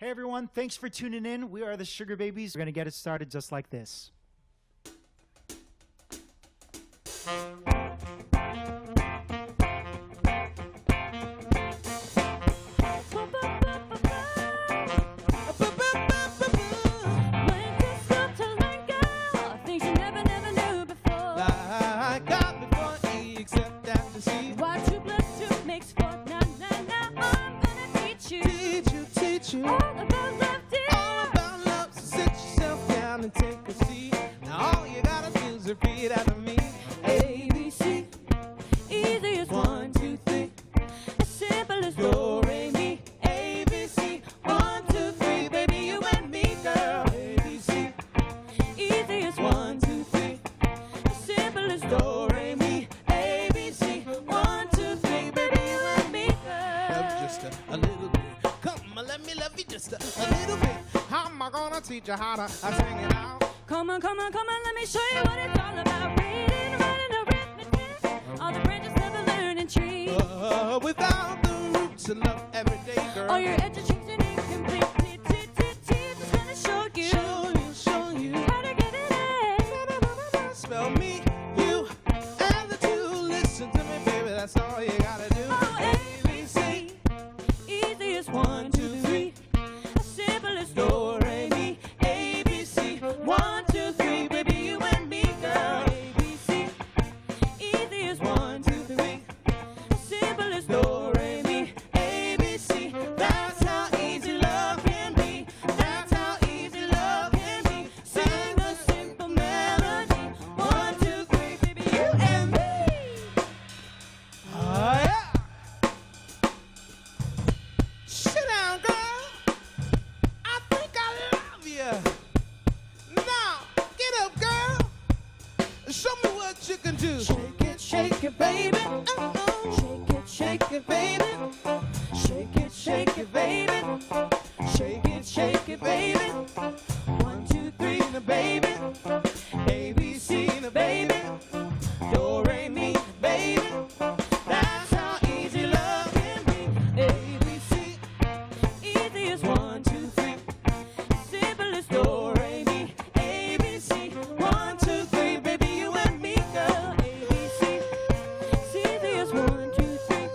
Hey everyone, thanks for tuning in. We are the Sugar Babies. We're gonna get it started just like this. All about love, dear. All about love, so sit yourself down and take a seat. Now all you gotta do is repeat after me. A, B, C, easy as 1, 2, 3. As simple as do, re, mi. A, B, C, 1, 2, 3. Baby, you and me, girl. A, B, C, easy as 1, 2, 3. As simple as do, re, mi. A, B, C, 1, 2, 3. Baby, you and me, girl. Just a little bit. Come on, let me love you just a little bit. How am I gonna teach you how to sing it out? Come on, let me show you what it's all about. Reading, writing, arithmetic, all the branches of a learning tree. Without the roots of love every day, girl. All your education incomplete. Just gonna show you how to get it in. Spell me, you, and the two. Listen to me, baby, that's all you gotta do. Oh, A, B, C, easy as 1, 2, 3. As simple as do, re, mi. A, B, C, 1, 2, 3. Baby, you and me, girl. A, B, C, easy as 1, 2, 3. As simple as do, re, mi. A, B, C. That's how easy love can be. That's how easy love can be. Sing a simple melody. 1, 2, 3. Baby, you and me. Oh, yeah. Sit down, girl. I think I love you. Now, get up, girl. Show me what you can do. Shake it, baby. Shake it, baby. Shake it, baby. Shake it, baby. 1, 2, 3, now, baby. A, B, C, now, baby. Do, re, mi, baby. That's how easy love can be. A, B, C, easy as 1, 2, 3. Simple as do, re, mi. A, B, C, 1, 2, 3. Baby, you and me, girl. A, B, C, easy as 1, 2, 3.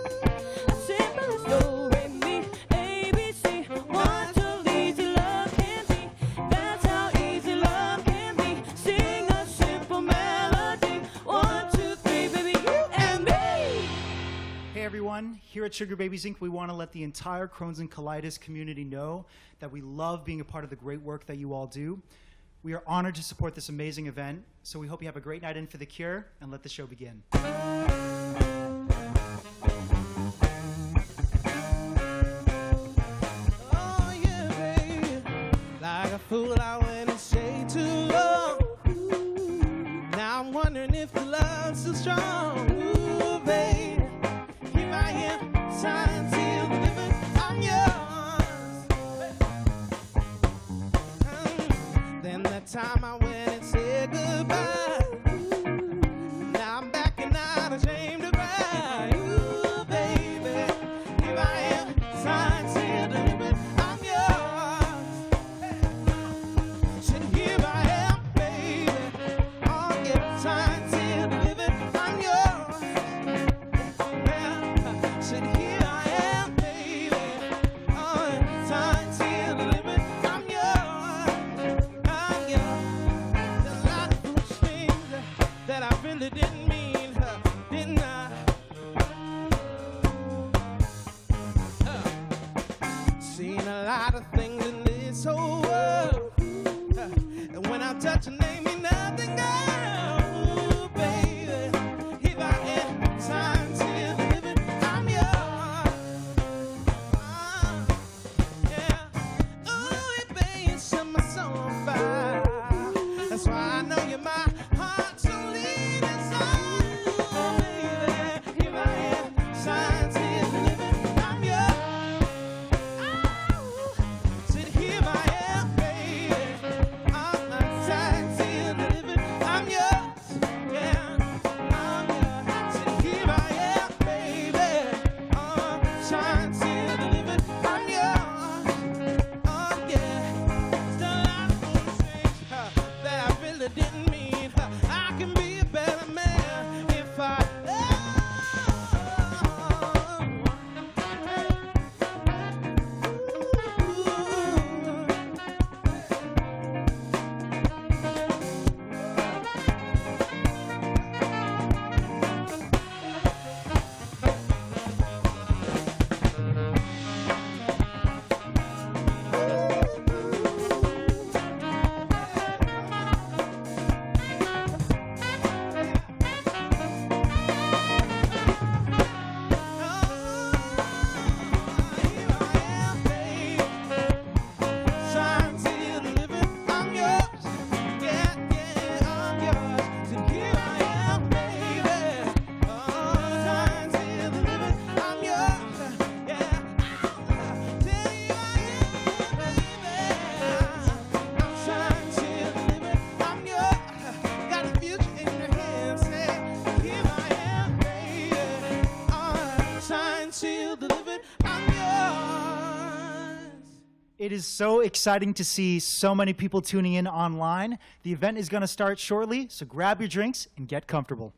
Simple as do, re, mi. A, B, C, 1, 2, easy love can be. That's how easy love can be. Sing a simple melody. 1, 2, 3. Baby, you and me. Hey everyone, here at Sugar Babies Inc., we want to let the entire Crohn's and colitis community know that we love being a part of the great work that you all do. We are honored to support this amazing event, so we hope you have a great night in for the cure, and let the show begin. Oh yeah, baby. Like a fool, I went and stayed too long. Now I'm wondering if the love's still strong. Ooh, baby. Here I am, signed, sealed, delivered. I'm yours. Then that time I went and said goodbye. Now I'm back and not ashamed to cry. Ooh, baby. Here I am, signed, sealed, delivered. I'm yours. Said here I am, baby. Oh, yeah, signed, sealed, delivered. I'm yours. Yeah. Said here I am, baby. Oh, signed, sealed, delivered. I'm yours. I'm yours. There's a lot of foolish things that I really didn't mean, didn't I? Seen a lot of things in this whole world, and when I touch your name, mean nothing, girl. Ooh, baby, here I am, signed, sealed, delivered. I'm yours. Yeah. Ooh, baby, you set my soul on fire. That's why I know you're my heart's only desire. Ooh, baby, here I am, signed, sealed, delivered. I'm yours. Said here I am, baby. I'm not signed, sealed, delivered. I'm yours. Yeah, I'm yours. Said here I am, baby. Signed, sealed, delivered. I'm yours. didn't mean. I can be a better man if I. It is so exciting to see so many people tuning in online. The event is going to start shortly, so grab your drinks and get comfortable.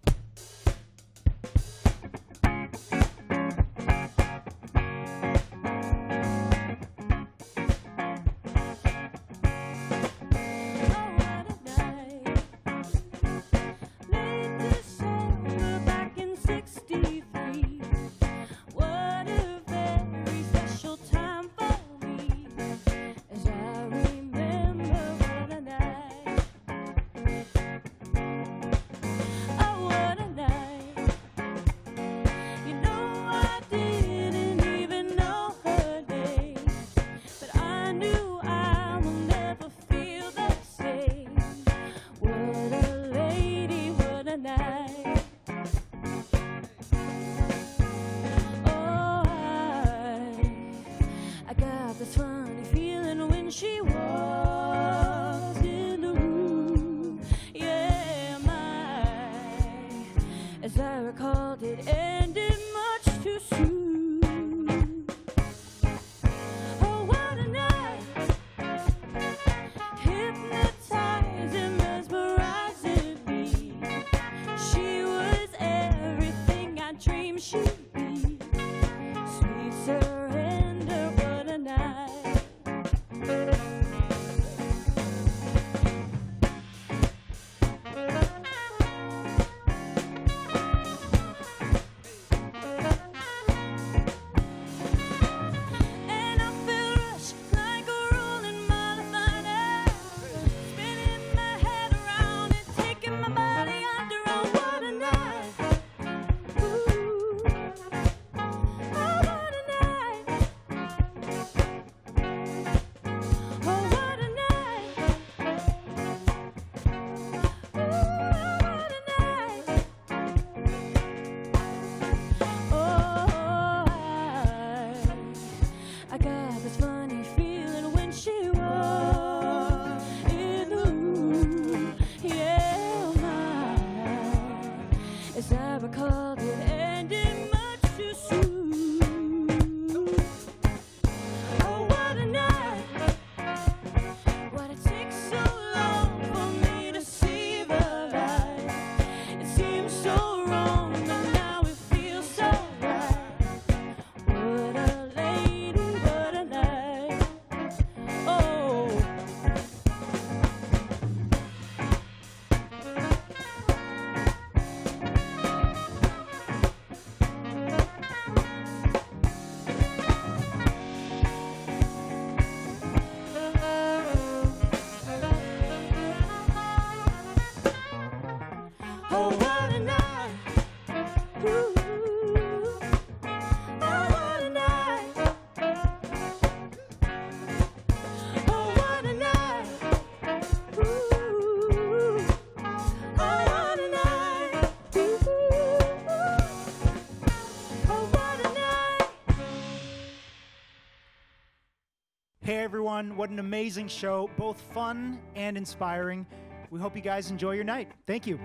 Hey everyone, what an amazing show, both fun and inspiring. We hope you guys enjoy your night. Thank you.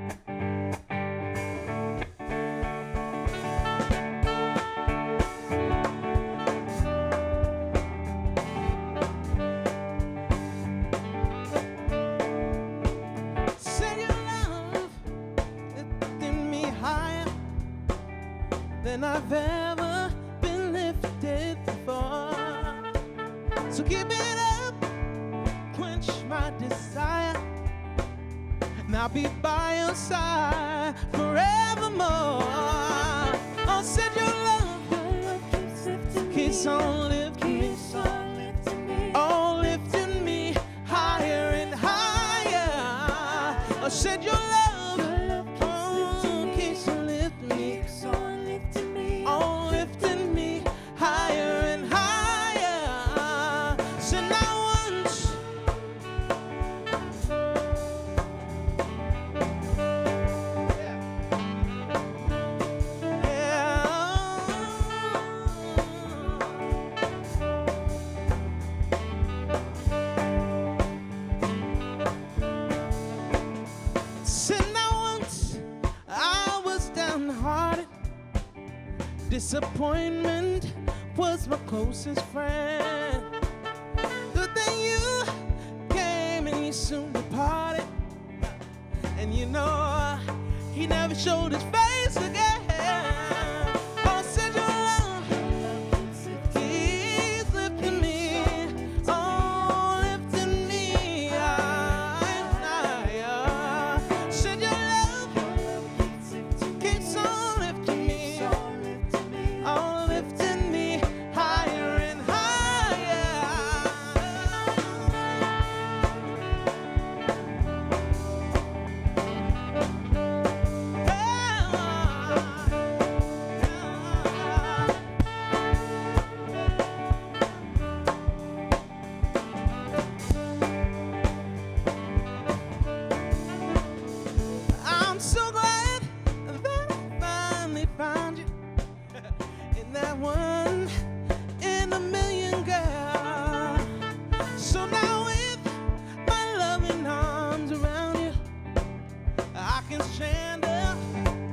Say than I've ever been lifted before. So give it up, quench my desire, and I'll be by your side forevermore. Oh, said your love keeps on lifting, oh, lifting me higher and higher. Oh, said your love, oh, keeps on lifting me, oh, lifting me higher and higher. So now once, said now once I was downhearted. Disappointment was my closest friend. But then you came and you soon departed. And you know, he never showed his face again. Oh, said your love keeps lifting me, oh, lifting me higher. Said your love keeps on lifting me, oh, lifting me higher and I'm so glad that I finally found you in that one in a million, girl. So now with my loving arms around you, I can stand up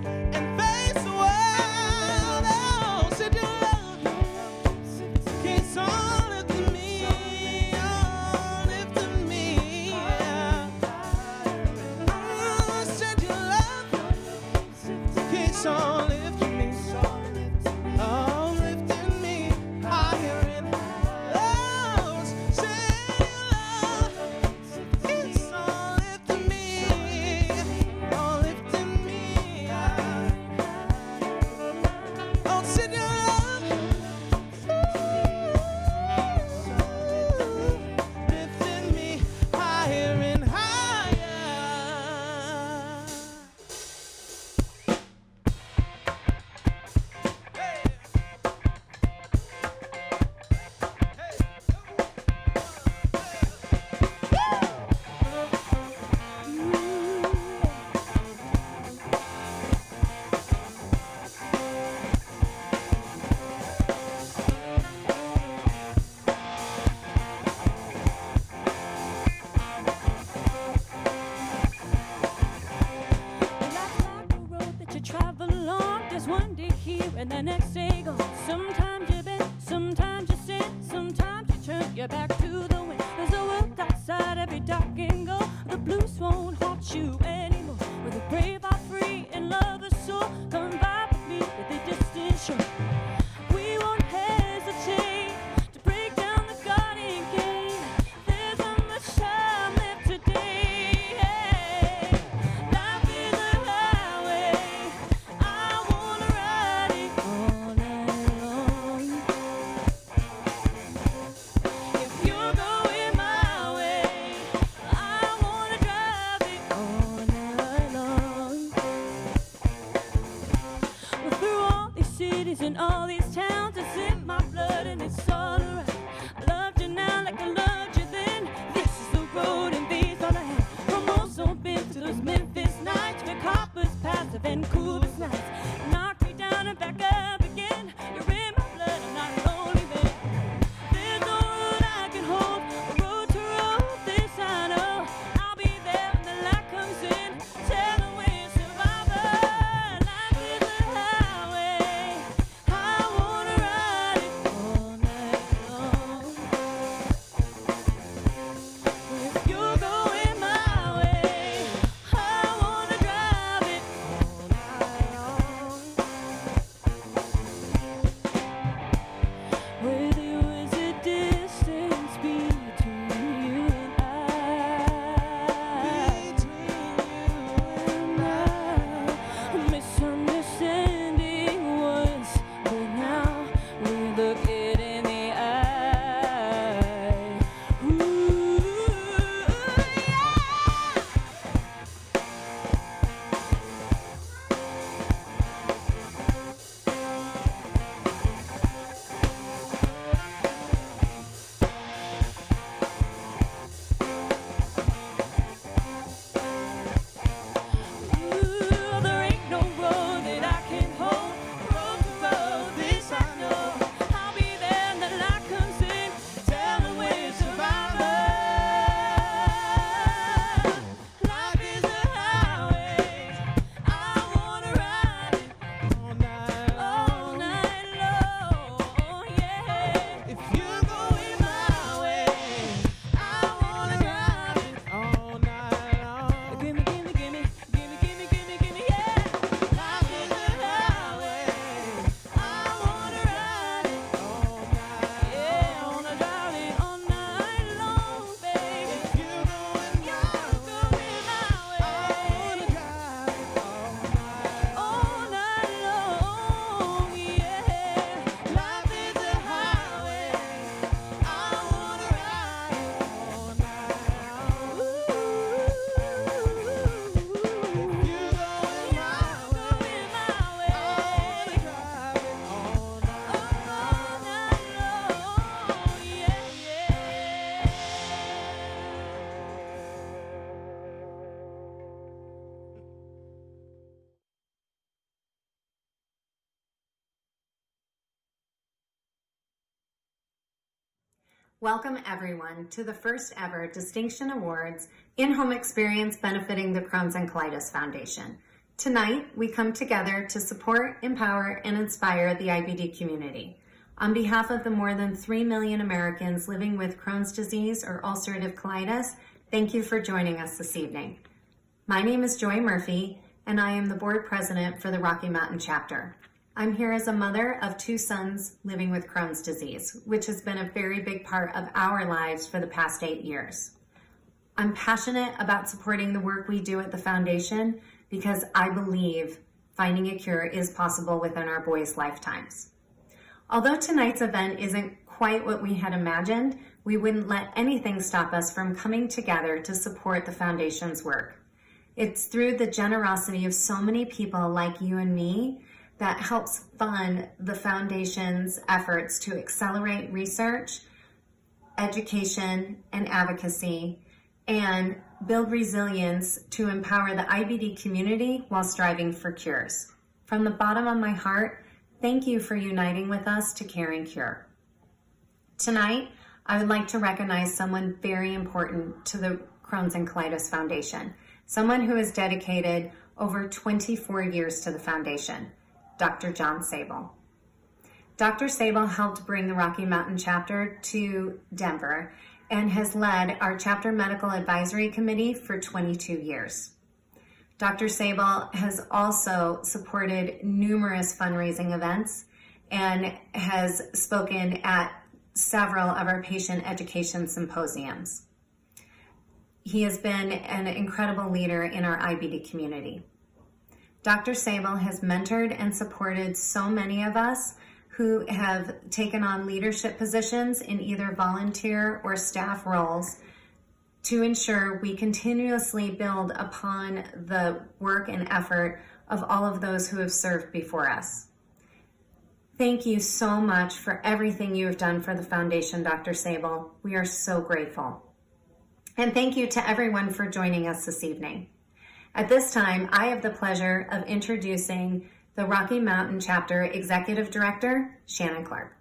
and face the world. Oh, said your love keeps on lifting me, oh, lifting me. Oh, said your love keeps on lifting me, oh, lifting me higher and higher. Oh, said your love keeps on lifting me, oh, lifting me higher. Oh, said your love lifting me higher and higher. Like a road that you travel along, there's one day here and the next day gone. Sometimes you bend, sometimes you sin, sometimes you turn your back to the wind. There's a world outside every dark and go. The blues won't haunt you anymore. Where the brave are free and love is soar. Come vibe with me at the distant shore. We won't hesitate to break down the garden gate. There's so much time left today. Life is a highway. I wanna ride it all night long. If you're going my way, I wanna drive it all night long. Well, through all these cities and all these towns, it's in my blood and it's all around. I loved you now like I loved you then. This is the road and these are the hands. From Oso Bend to those Memphis nights, where Copper's Pass to Vancouver's nights. Knock me down and back up again. You're in my blood, I'm not lonely then. There's no road I can hold, a road to road, this I know. I'll be there when the light comes in. Tell them we're survivors. Life is a highway. I wanna Welcome everyone to the first ever Distinction Awards in-home experience benefiting the Crohn's and Colitis Foundation. Tonight, we come together to support, empower, and inspire the IBD community. On behalf of the more than 3 million Americans living with Crohn's disease or ulcerative colitis, thank you for joining us this evening. My name is Joy Murphy, and I am the board president for the Rocky Mountain chapter. I'm here as a mother of 2 sons living with Crohn's disease, which has been a very big part of our lives for the past 8 years. I'm passionate about supporting the work we do at the foundation because I believe finding a cure is possible within our boys' lifetimes. Although tonight's event isn't quite what we had imagined, we wouldn't let anything stop us from coming together to support the foundation's work. It's through the generosity of so many people like you and me that helps fund the foundation's efforts to accelerate research, education, and advocacy, and build resilience to empower the IBD community while striving for cures. From the bottom of my heart, thank you for uniting with us to care and cure. Tonight, I would like to recognize someone very important to the Crohn's and Colitis Foundation, someone who has dedicated over 24 years to the foundation, Dr. John Sable. Dr. Sable helped bring the Rocky Mountain chapter to Denver and has led our chapter medical advisory committee for 22 years. Dr. Sable has also supported numerous fundraising events and has spoken at several of our patient education symposiums. He has been an incredible leader in our IBD community. Dr. Sable has mentored and supported so many of us who have taken on leadership positions in either volunteer or staff roles to ensure we continuously build upon the work and effort of all of those who have served before us. Thank you so much for everything you have done for the foundation, Dr. Sable. We are so grateful. And thank you to everyone for joining us this evening. At this time, I have the pleasure of introducing the Rocky Mountain Chapter Executive Director, Shannon Clark.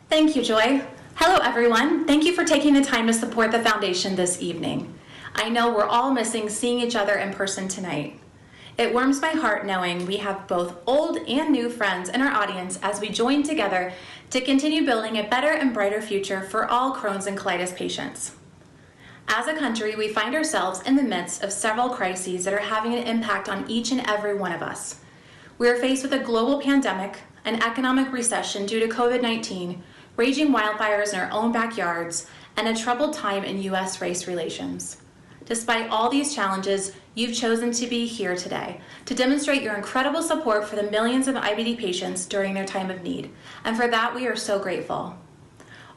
Thank you, Joy. Hello, everyone. Thank you for taking the time to support the foundation this evening. I know we're all missing seeing each other in person tonight. It warms my heart knowing we have both old and new friends in our audience as we join together to continue building a better and brighter future for all Crohn's and colitis patients. As a country, we find ourselves in the midst of several crises that are having an impact on each and every one of us. We are faced with a global pandemic, an economic recession due to COVID-19, raging wildfires in our own backyards, and a troubled time in U.S. race relations. Despite all these challenges, you've chosen to be here today to demonstrate your incredible support for the millions of IBD patients during their time of need, and for that we are so grateful.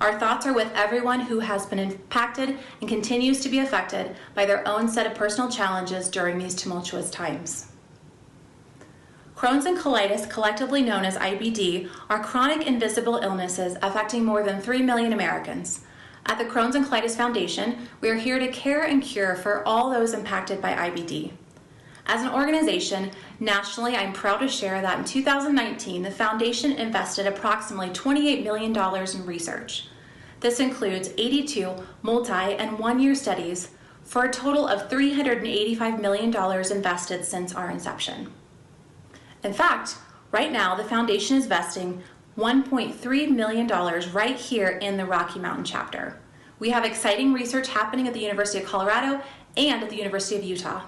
Our thoughts are with everyone who has been impacted and continues to be affected by their own set of personal challenges during these tumultuous times. Crohn's and colitis, collectively known as IBD, are chronic invisible illnesses affecting more than 3 million Americans. At the Crohn's and Colitis Foundation, we are here to care and cure for all those impacted by IBD. As an organization, nationally, I'm proud to share that in 2019, the foundation invested approximately $28 million in research. This includes 82 multi- and one-year studies for a total of $385 million invested since our inception. In fact, right now, the foundation is investing $1.3 million right here in the Rocky Mountain chapter. We have exciting research happening at the University of Colorado and at the University of Utah.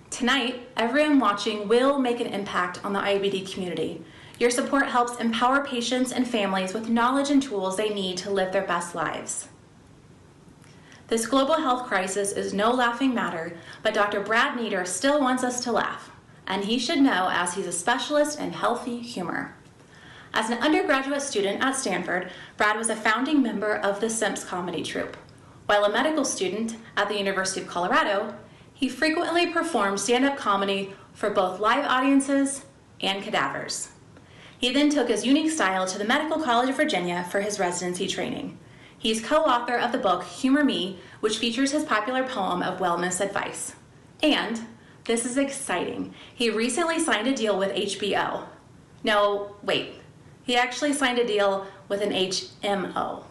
Tonight, everyone watching will make an impact on the IBD community. Your support helps empower patients and families with knowledge and tools they need to live their best lives. This global health crisis is no laughing matter, but Dr. Brad Nieder still wants us to laugh, and he should know as he's a specialist in healthy humor. As an undergraduate student at Stanford, Brad was a founding member of the Simps comedy troupe. While a medical student at the University of Colorado, he frequently performed stand-up comedy for both live audiences and cadavers. He then took his unique style to the Medical College of Virginia for his residency training. He's co-author of the book Humor Me, which features his popular poem of wellness advice. And, this is exciting, he recently signed a deal with HBO. No, wait, he actually signed a deal with an HMO.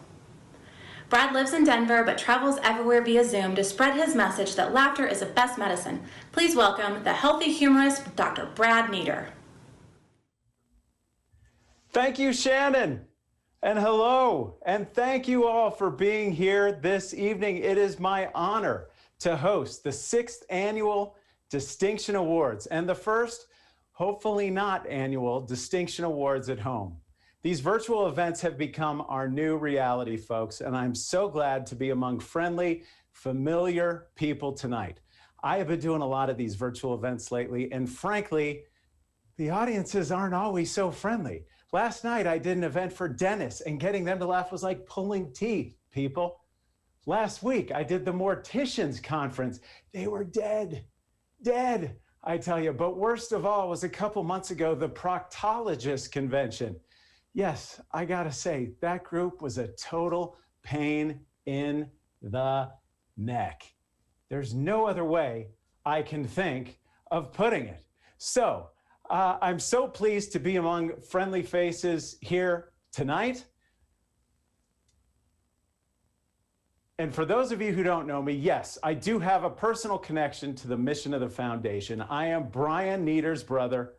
Brad lives in Denver but travels everywhere via Zoom to spread his message that laughter is the best medicine. Please welcome the healthy humorist, Dr. Brad Nieder. Thank you, Shannon. And hello, and thank you all for being here this evening. It is my honor to host the 6th annual Distinction Awards and the first, hopefully not annual, Distinction Awards at home. These virtual events have become our new reality, folks, and I'm so glad to be among friendly, familiar people tonight. I have been doing a lot of these virtual events lately, and frankly, the audiences aren't always so friendly. Last night, I did an event for dentists, and getting them to laugh was like pulling teeth, people. Last week, I did the Morticians Conference. They were dead, I tell you. But worst of all was a couple months ago, the Proctologist Convention. Yes, I gotta say, that group was a total pain in the neck. There's no other way I can think of putting it. So, I'm so pleased to be among friendly faces here tonight. And for those of you who don't know me, yes, I do have a personal connection to the mission of the foundation. I am Brian Nieder's brother.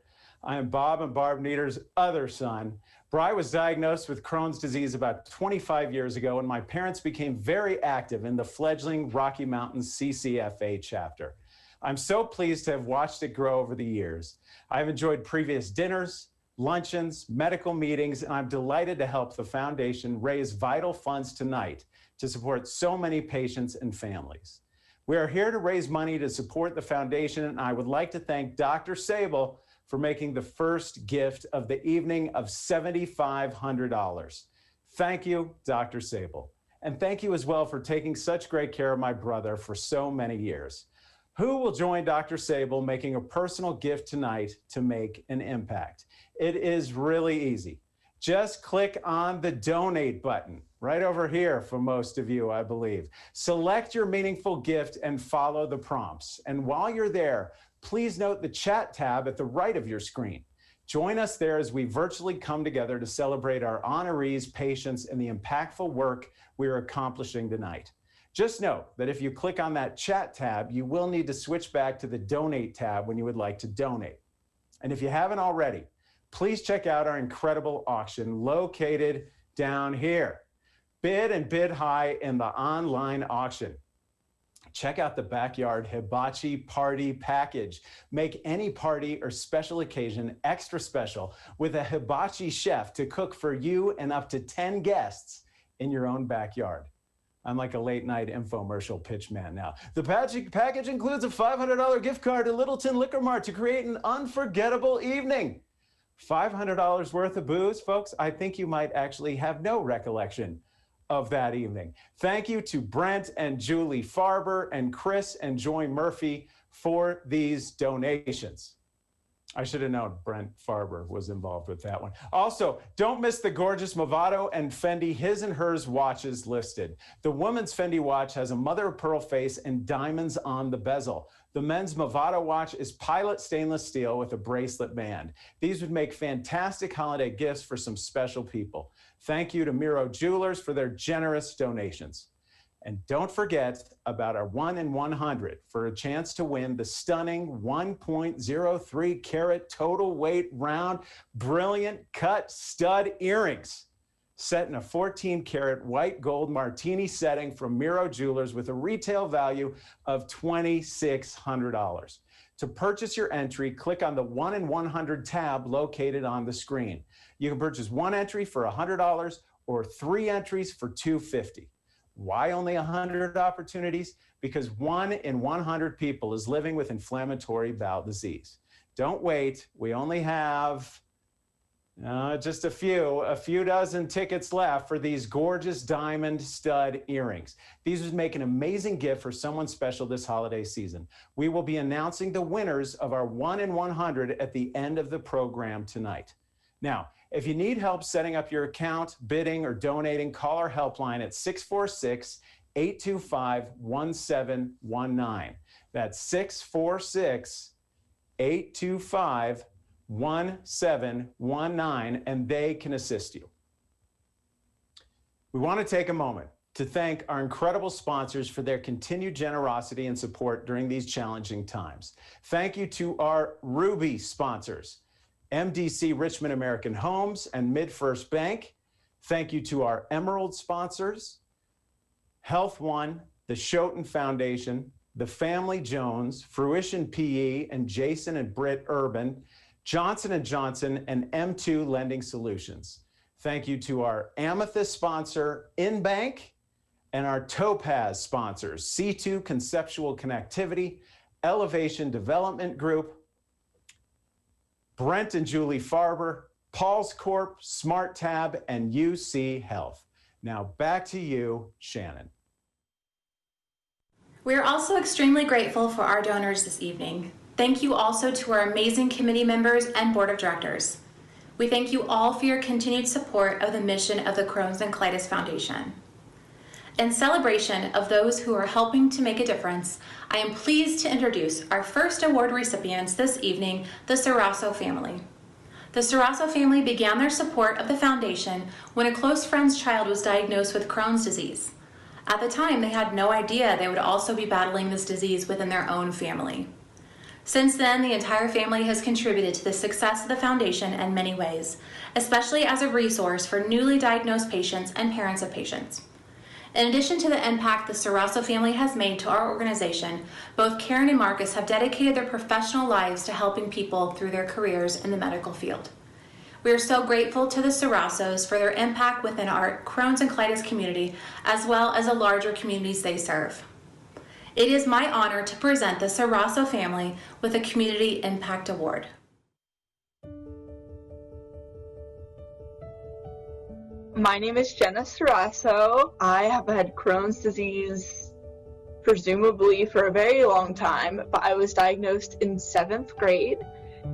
I am Bob and Barb Nieder's other son. Bri was diagnosed with Crohn's disease about 25 years ago, and my parents became very active in the fledgling Rocky Mountains CCFA chapter. I'm so pleased to have watched it grow over the years. I've enjoyed previous dinners, luncheons, medical meetings, and I'm delighted to help the foundation raise vital funds tonight to support so many patients and families. We are here to raise money to support the foundation, and I would like to thank Dr. Sable for making the first gift of the evening of $7,500. Thank you, Dr. Sable. And thank you as well for taking such great care of my brother for so many years. Who will join Dr. Sable making a personal gift tonight to make an impact? It is really easy. Just click on the donate button right over here for most of you, I believe. Select your meaningful gift and follow the prompts. And while you're there, please note the chat tab at the right of your screen. Join us there as we virtually come together to celebrate our honorees, patients, and the impactful work we are accomplishing tonight. Just note that if you click on that chat tab, you will need to switch back to the donate tab when you would like to donate. And if you haven't already, please check out our incredible auction located down here. Bid and bid high in the online auction. Check out the Backyard Hibachi Party Package. Make any party or special occasion extra special with a hibachi chef to cook for you and up to 10 guests in your own backyard. I'm like a late night infomercial pitch man now. The package includes a $500 gift card to Littleton Liquor Mart to create an unforgettable evening. $500 worth of booze, folks. I think you might actually have no recollection of that evening. Thank you to Brent and Julie Farber and Chris and Joy Murphy for these donations. I should have known Brent Farber was involved with that one. Also, don't miss the gorgeous Movado and Fendi His and Hers watches listed. The woman's Fendi watch has a mother of pearl face and diamonds on the bezel. The men's Movado watch is pilot stainless steel with a bracelet band. These would make fantastic holiday gifts for some special people. Thank you to Miro Jewelers for their generous donations. And don't forget about our 1 in 100 for a chance to win the stunning 1.03 carat total weight round brilliant cut stud earrings set in a 14 karat white gold martini setting from Miro Jewelers with a retail value of $2,600. To purchase your entry, click on the 1 in 100 tab located on the screen. You can purchase one entry for $100 or 3 entries for $250. Why only 100 opportunities? Because 1 in 100 people is living with inflammatory bowel disease. Don't wait. We only have just a few dozen tickets left for these gorgeous diamond stud earrings. These would make an amazing gift for someone special this holiday season. We will be announcing the winners of our 1 in 100 at the end of the program tonight. Now, if you need help setting up your account, bidding, or donating, call our helpline at 646-825-1719. That's 646-825-1719, and they can assist you. We want to take a moment to thank our incredible sponsors for their continued generosity and support during these challenging times. Thank you to our Ruby sponsors, MDC Richmond American Homes and MidFirst Bank. Thank you to our Emerald sponsors, Health One, the Schoten Foundation, the Family Jones, Fruition PE, and Jason and Britt Urban, Johnson & Johnson, and M2 Lending Solutions. Thank you to our Amethyst sponsor, InBank, and our Topaz sponsors, C2 Conceptual Connectivity, Elevation Development Group, Brent and Julie Farber, Paul's Corp, SmartTab, and UC Health. Now back to you, Shannon. We are also extremely grateful for our donors this evening. Thank you also to our amazing committee members and board of directors. We thank you all for your continued support of the mission of the Crohn's and Colitis Foundation. In celebration of those who are helping to make a difference, I am pleased to introduce our first award recipients this evening, the Sarasso family. The Sarasso family began their support of the foundation when a close friend's child was diagnosed with Crohn's disease. At the time, they had no idea they would also be battling this disease within their own family. Since then, the entire family has contributed to the success of the foundation in many ways, especially as a resource for newly diagnosed patients and parents of patients. In addition to the impact the Sarasso family has made to our organization, both Karen and Marcus have dedicated their professional lives to helping people through their careers in the medical field. We are so grateful to the Sarassos for their impact within our Crohn's and Colitis community, as well as the larger communities they serve. It is my honor to present the Sarasso family with a Community Impact Award. My name is Jenna Sarasso. I have had Crohn's disease presumably for a very long time, but I was diagnosed in 7th grade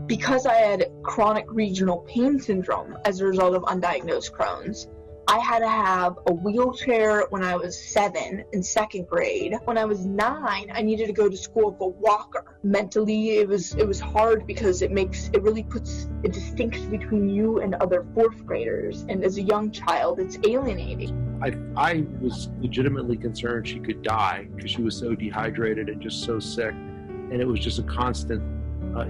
because I had chronic regional pain syndrome as a result of undiagnosed Crohn's. I had to have a wheelchair when I was 7 in 2nd grade. When I was 9, I needed to go to school with a walker. Mentally, it was hard because it really puts a distinction between you and other 4th graders. And as a young child, it's alienating. I was legitimately concerned she could die because she was so dehydrated and just so sick. And it was just a constant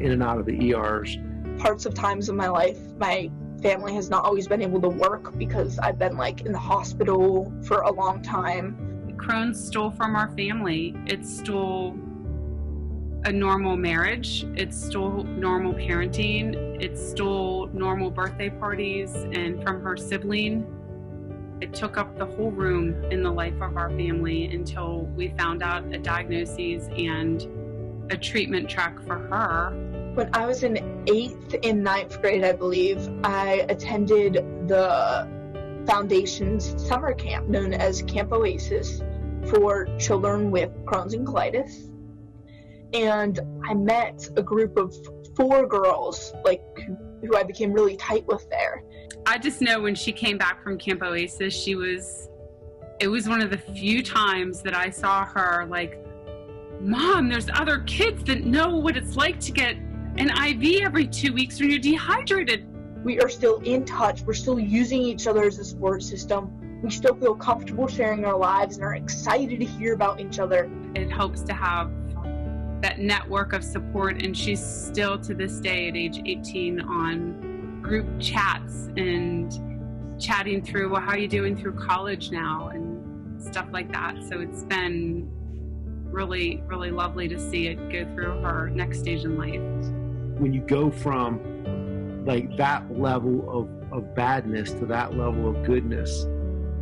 in and out of the ERs. Parts of times of my life, my family has not always been able to work because I've been in the hospital for a long time. Crohn's stole from our family. It stole a normal marriage. It stole normal parenting. It stole normal birthday parties, and from her sibling. It took up the whole room in the life of our family until we found out a diagnosis and a treatment track for her. When I was in 8th and 9th grade, I believe, I attended the foundation's summer camp known as Camp Oasis for children with Crohn's and colitis. And I met a group of 4 girls, who I became really tight with there. I just know when she came back from Camp Oasis, it was one of the few times that I saw her Mom, there's other kids that know what it's like to get an IV every 2 weeks when you're dehydrated. We are still in touch. We're still using each other as a support system. We still feel comfortable sharing our lives and are excited to hear about each other. It helps to have that network of support, and she's still to this day at age 18 on group chats and chatting through, well, how are you doing through college now and stuff like that. So it's been really, really lovely to see it go through her next stage in life. When you go from that level of badness to that level of goodness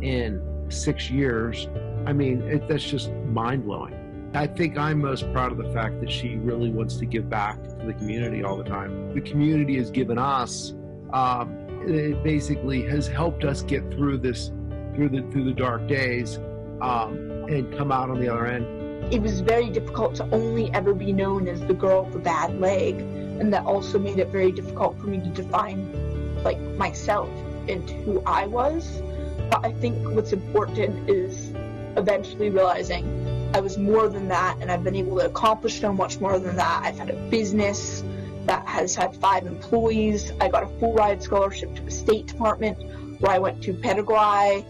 in 6 years, that's just mind-blowing. I think I'm most proud of the fact that she really wants to give back to the community all the time. The community has given us, it basically has helped us get through this, through the dark days, and come out on the other end. It was very difficult to only ever be known as the girl with the bad leg, and that also made it very difficult for me to define myself and who I was. But I think what's important is eventually realizing I was more than that, and I've been able to accomplish so much more than that. I've had a business that has had 5 employees. I got a full ride scholarship to the State Department where I went to Paraguay.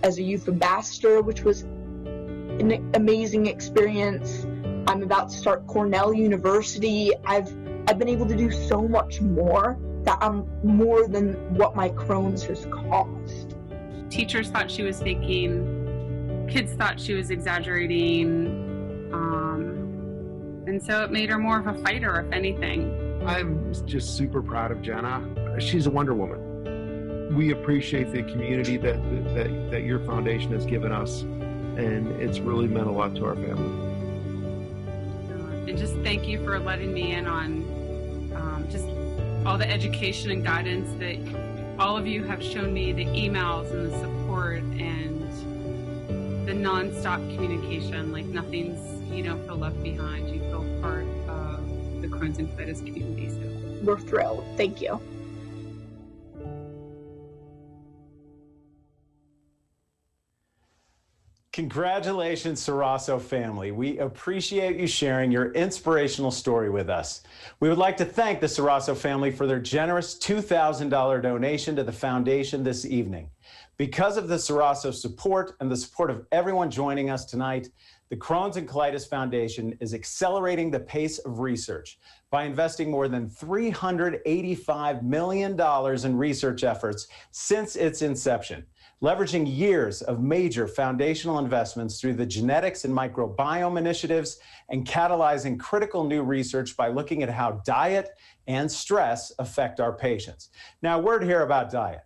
as a youth ambassador, which was an amazing experience. I'm about to start Cornell University. I've been able to do so much more that I'm more than what my Crohn's has cost. Teachers thought she was faking, kids thought she was exaggerating, and so it made her more of a fighter, if anything. I'm just super proud of Jenna. She's a Wonder Woman. We appreciate the community that your foundation has given us, and it's really meant a lot to our family. And just thank you for letting me in on just all the education and guidance that all of you have shown me, the emails and the support and the nonstop communication. Like nothing's, you don't feel left behind. You feel part of the Crohn's and colitis community. So We're thrilled. Thank you. Congratulations, Sarasso family. We appreciate you sharing your inspirational story with us. We would like to thank the Sarasso family for their generous $2,000 donation to the foundation this evening. Because of the Sarasso support and the support of everyone joining us tonight, the Crohn's and Colitis Foundation is accelerating the pace of research by investing more than $385 million in research efforts since its inception, leveraging years of major foundational investments through the genetics and microbiome initiatives and catalyzing critical new research by looking at how diet and stress affect our patients. Now, a word here about diet.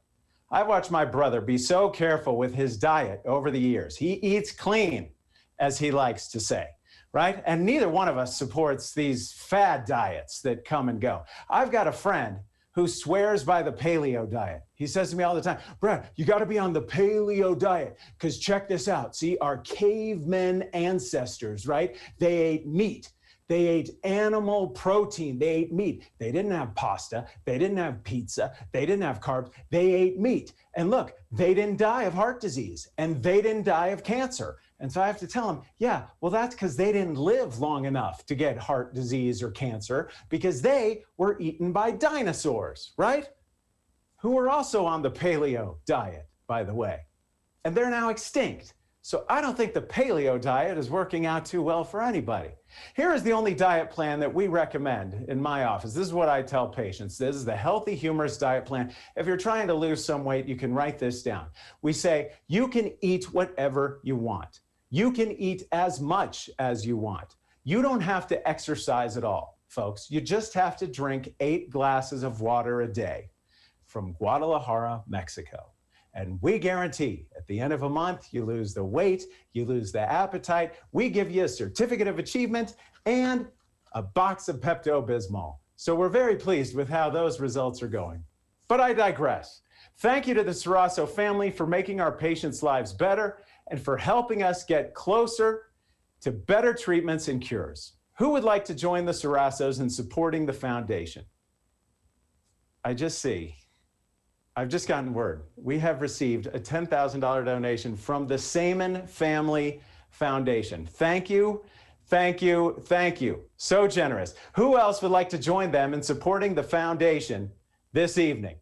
I've watched my brother be so careful with his diet over the years. He eats clean, as he likes to say, right? And neither one of us supports these fad diets that come and go. I've got a friend who swears by the paleo diet. He says to me all the time, Brad, you gotta be on the paleo diet, because check this out. See, our cavemen ancestors, right? They ate meat. They ate animal protein. They ate meat. They didn't have pasta. They didn't have pizza. They didn't have carbs. They ate meat. And look, they didn't die of heart disease and they didn't die of cancer. And so I have to tell them, yeah, well, that's because they didn't live long enough to get heart disease or cancer because they were eaten by dinosaurs, right? Who were also on the paleo diet, by the way. And they're now extinct. So I don't think the paleo diet is working out too well for anybody. Here is the only diet plan that we recommend in my office. This is what I tell patients. This is the Healthy Humorous Diet Plan. If you're trying to lose some weight, you can write this down. We say, you can eat whatever you want. You can eat as much as you want. You don't have to exercise at all, folks. You just have to drink 8 glasses of water a day from Guadalajara, Mexico. And we guarantee at the end of a month, you lose the weight, you lose the appetite. We give you a certificate of achievement and a box of Pepto-Bismol. So we're very pleased with how those results are going. But I digress. Thank you to the Sarasso family for making our patients' lives better and for helping us get closer to better treatments and cures. Who would like to join the Sarassos in supporting the foundation? I just see. I've just gotten word. We have received a $10,000 donation from the Saman Family Foundation. Thank you, thank you, thank you. So generous. Who else would like to join them in supporting the foundation this evening?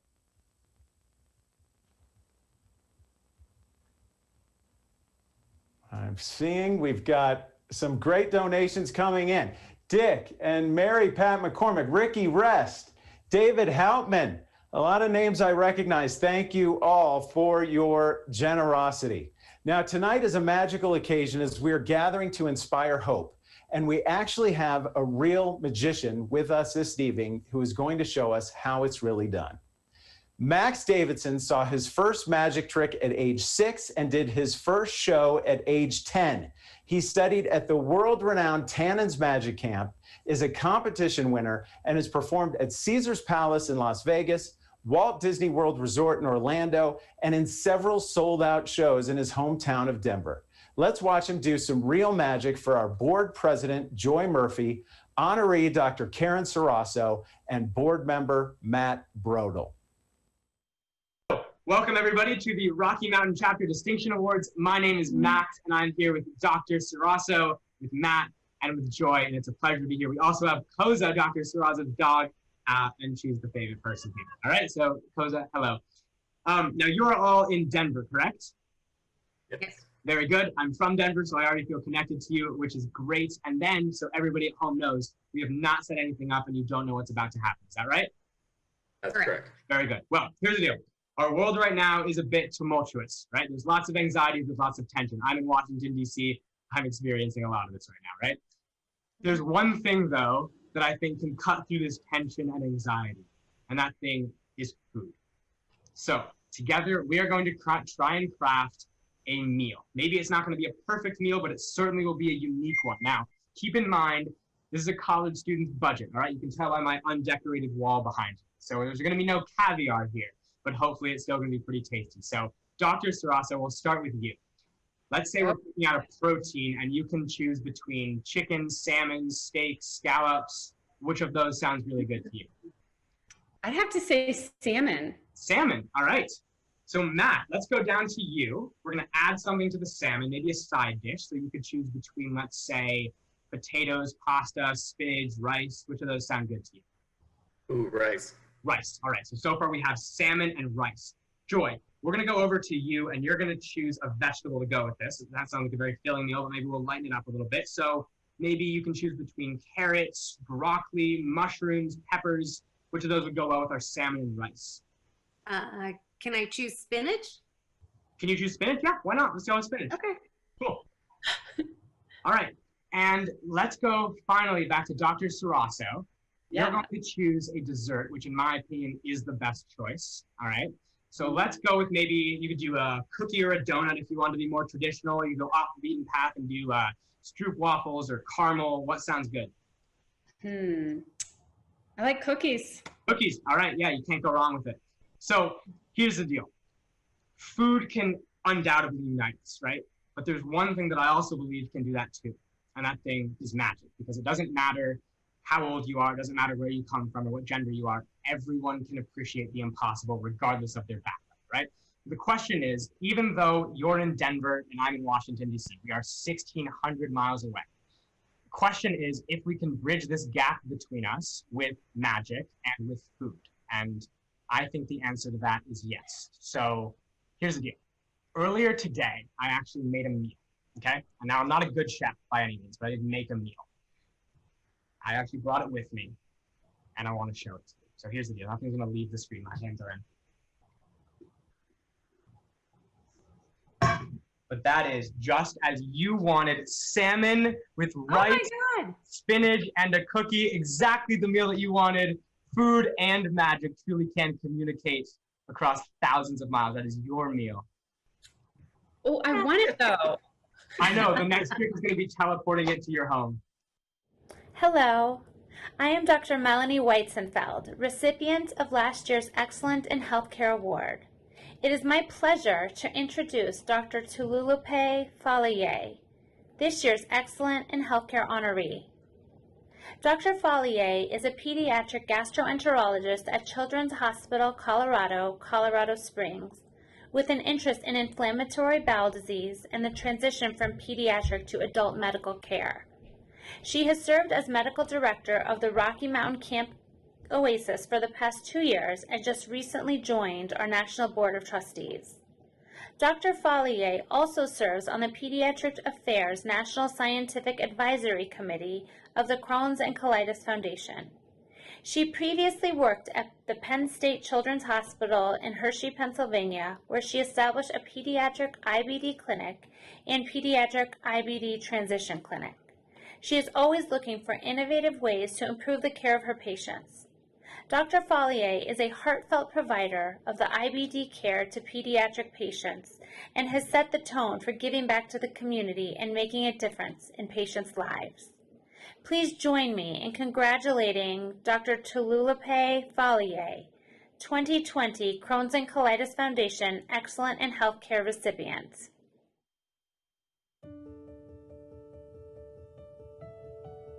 I'm seeing we've got some great donations coming in. Dick and Mary Pat McCormick, Ricky Rest, David Houtman, a lot of names I recognize. Thank you all for your generosity. Now, tonight is a magical occasion as we're gathering to inspire hope. And we actually have a real magician with us this evening who is going to show us how it's really done. Max Davidson saw his first magic trick at age 6 and did his first show at age 10. He studied at the world-renowned Tannen's Magic Camp, is a competition winner, and has performed at Caesar's Palace in Las Vegas, Walt Disney World Resort in Orlando, and in several sold-out shows in his hometown of Denver. Let's watch him do some real magic for our board president, Joy Murphy, honoree Dr. Karen Sarasso, and board member Matt Brodel. Welcome, everybody, to the Rocky Mountain Chapter Distinction Awards. My name is Matt, and I'm here with Dr. Sarasso, with Matt, and with Joy, and it's a pleasure to be here. We also have Koza, Dr. Sarasso's dog, and she's the favorite person here. All right, so Koza, hello. Now, you're all in Denver, correct? Yes. Very good. I'm from Denver, so I already feel connected to you, which is great. And then, so everybody at home knows, we have not set anything up and you don't know what's about to happen. Is that right? That's correct. Very good. Well, here's the deal. Our world right now is a bit tumultuous, right? There's lots of anxiety, there's lots of tension. I'm in Washington, D.C. I'm experiencing a lot of this right now, right? There's one thing, though, that I think can cut through this tension and anxiety, and that thing is food. So together, we are going to try and craft a meal. Maybe it's not going to be a perfect meal, but it certainly will be a unique one. Now, keep in mind, this is a college student's budget, all right? You can tell by my undecorated wall behind you. So there's going to be no caviar here, but hopefully it's still going to be pretty tasty. So Dr. Sarasso, we'll start with you. Let's say we're picking out a protein and you can choose between chicken, salmon, steak, scallops. Which of those sounds really good to you? I'd have to say salmon. Salmon, all right. So Matt, let's go down to you. We're gonna add something to the salmon, maybe a side dish. So you could choose between, let's say, potatoes, pasta, spinach, rice. Which of those sound good to you? Ooh, rice. Rice, all right. So far we have salmon and rice. Joy, we're gonna go over to you and you're gonna choose a vegetable to go with this. That sounds like a very filling meal, but maybe we'll lighten it up a little bit. So maybe you can choose between carrots, broccoli, mushrooms, peppers. Which of those would go well with our salmon and rice? Can I choose spinach? Can you choose spinach? Yeah, why not? Let's go with spinach. Okay. Cool. All right, and let's go finally back to Dr. Sarasso. Yeah. You're going to choose a dessert, which in my opinion is the best choice. All right. So let's go with maybe you could do a cookie or a donut if you want to be more traditional. You go off the beaten path and do stroop waffles or caramel. What sounds good? I like cookies. Cookies. All right. Yeah, you can't go wrong with it. So here's the deal. Food can undoubtedly unite us, right? But there's one thing that I also believe can do that too. And that thing is magic, because it doesn't matter how old you are, it doesn't matter where you come from or what gender you are. Everyone can appreciate the impossible regardless of their background, right? The question is, even though you're in Denver and I'm in Washington, D.C., we are 1,600 miles away. The question is if we can bridge this gap between us with magic and with food. And I think the answer to that is yes. So here's the deal. Earlier today, I actually made a meal, okay? And now I'm not a good chef by any means, but I did make a meal. I actually brought it with me, and I want to show it to you. So here's the deal. Nothing's going to leave the screen. My hands are in. But that is just as you wanted, salmon with rice, spinach, and a cookie. Exactly the meal that you wanted. Food and magic truly can communicate across thousands of miles. That is your meal. Oh, I want it though. I know. The next trick is going to be teleporting it to your home. Hello, I am Dr. Melanie Weitzenfeld, recipient of last year's Excellent in Healthcare Award. It is my pleasure to introduce Dr. Tululupe Fallier, this year's Excellent in Healthcare honoree. Dr. Fallier is a pediatric gastroenterologist at Children's Hospital Colorado, Colorado Springs, with an interest in inflammatory bowel disease and the transition from pediatric to adult medical care. She has served as medical director of the Rocky Mountain Camp Oasis for the past 2 years and just recently joined our National Board of Trustees. Dr. Fallier also serves on the Pediatric Affairs National Scientific Advisory Committee of the Crohn's and Colitis Foundation. She previously worked at the Penn State Children's Hospital in Hershey, Pennsylvania, where she established a pediatric IBD clinic and pediatric IBD transition clinic. She is always looking for innovative ways to improve the care of her patients. Dr. Fallier is a heartfelt provider of the IBD care to pediatric patients and has set the tone for giving back to the community and making a difference in patients' lives. Please join me in congratulating Dr. Tululupe Fallier, 2020 Crohn's and Colitis Foundation Excellent in Healthcare recipient.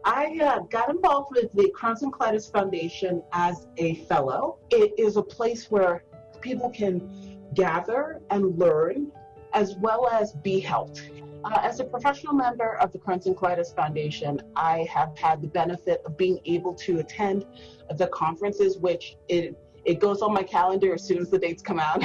I got involved with the Crohn's and Colitis Foundation as a fellow. It is a place where people can gather and learn as well as be helped. As a professional member of the Crohn's and Colitis Foundation, I have had the benefit of being able to attend the conferences, which it It goes on my calendar as soon as the dates come out.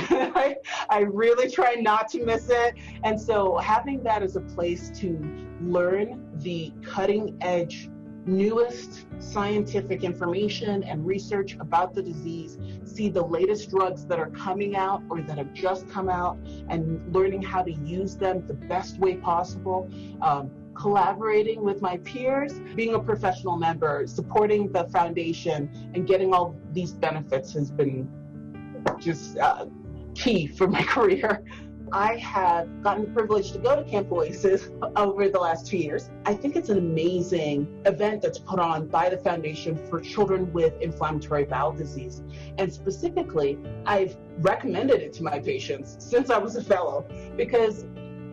I really try not to miss it. And so having that as a place to learn the cutting edge, newest scientific information and research about the disease, see the latest drugs that are coming out or that have just come out, and learning how to use them the best way possible, collaborating with my peers, being a professional member, supporting the foundation, and getting all these benefits has been just key for my career. I have gotten the privilege to go to Camp Oasis over the last 2 years. I think it's an amazing event that's put on by the Foundation for children with inflammatory bowel disease. And specifically, I've recommended it to my patients since I was a fellow, because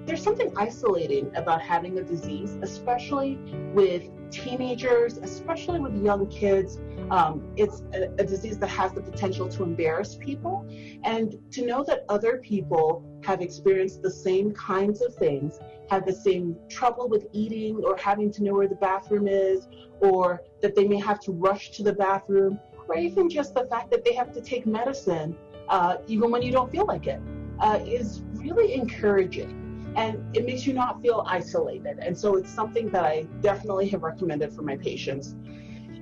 there's something isolating about having a disease, especially with teenagers, especially with young kids. It's a disease that has the potential to embarrass people. And to know that other people have experienced the same kinds of things, have the same trouble with eating or having to know where the bathroom is, or that they may have to rush to the bathroom, or even just the fact that they have to take medicine even when you don't feel like it, is really encouraging. And it makes you not feel isolated. And so it's something that I definitely have recommended for my patients.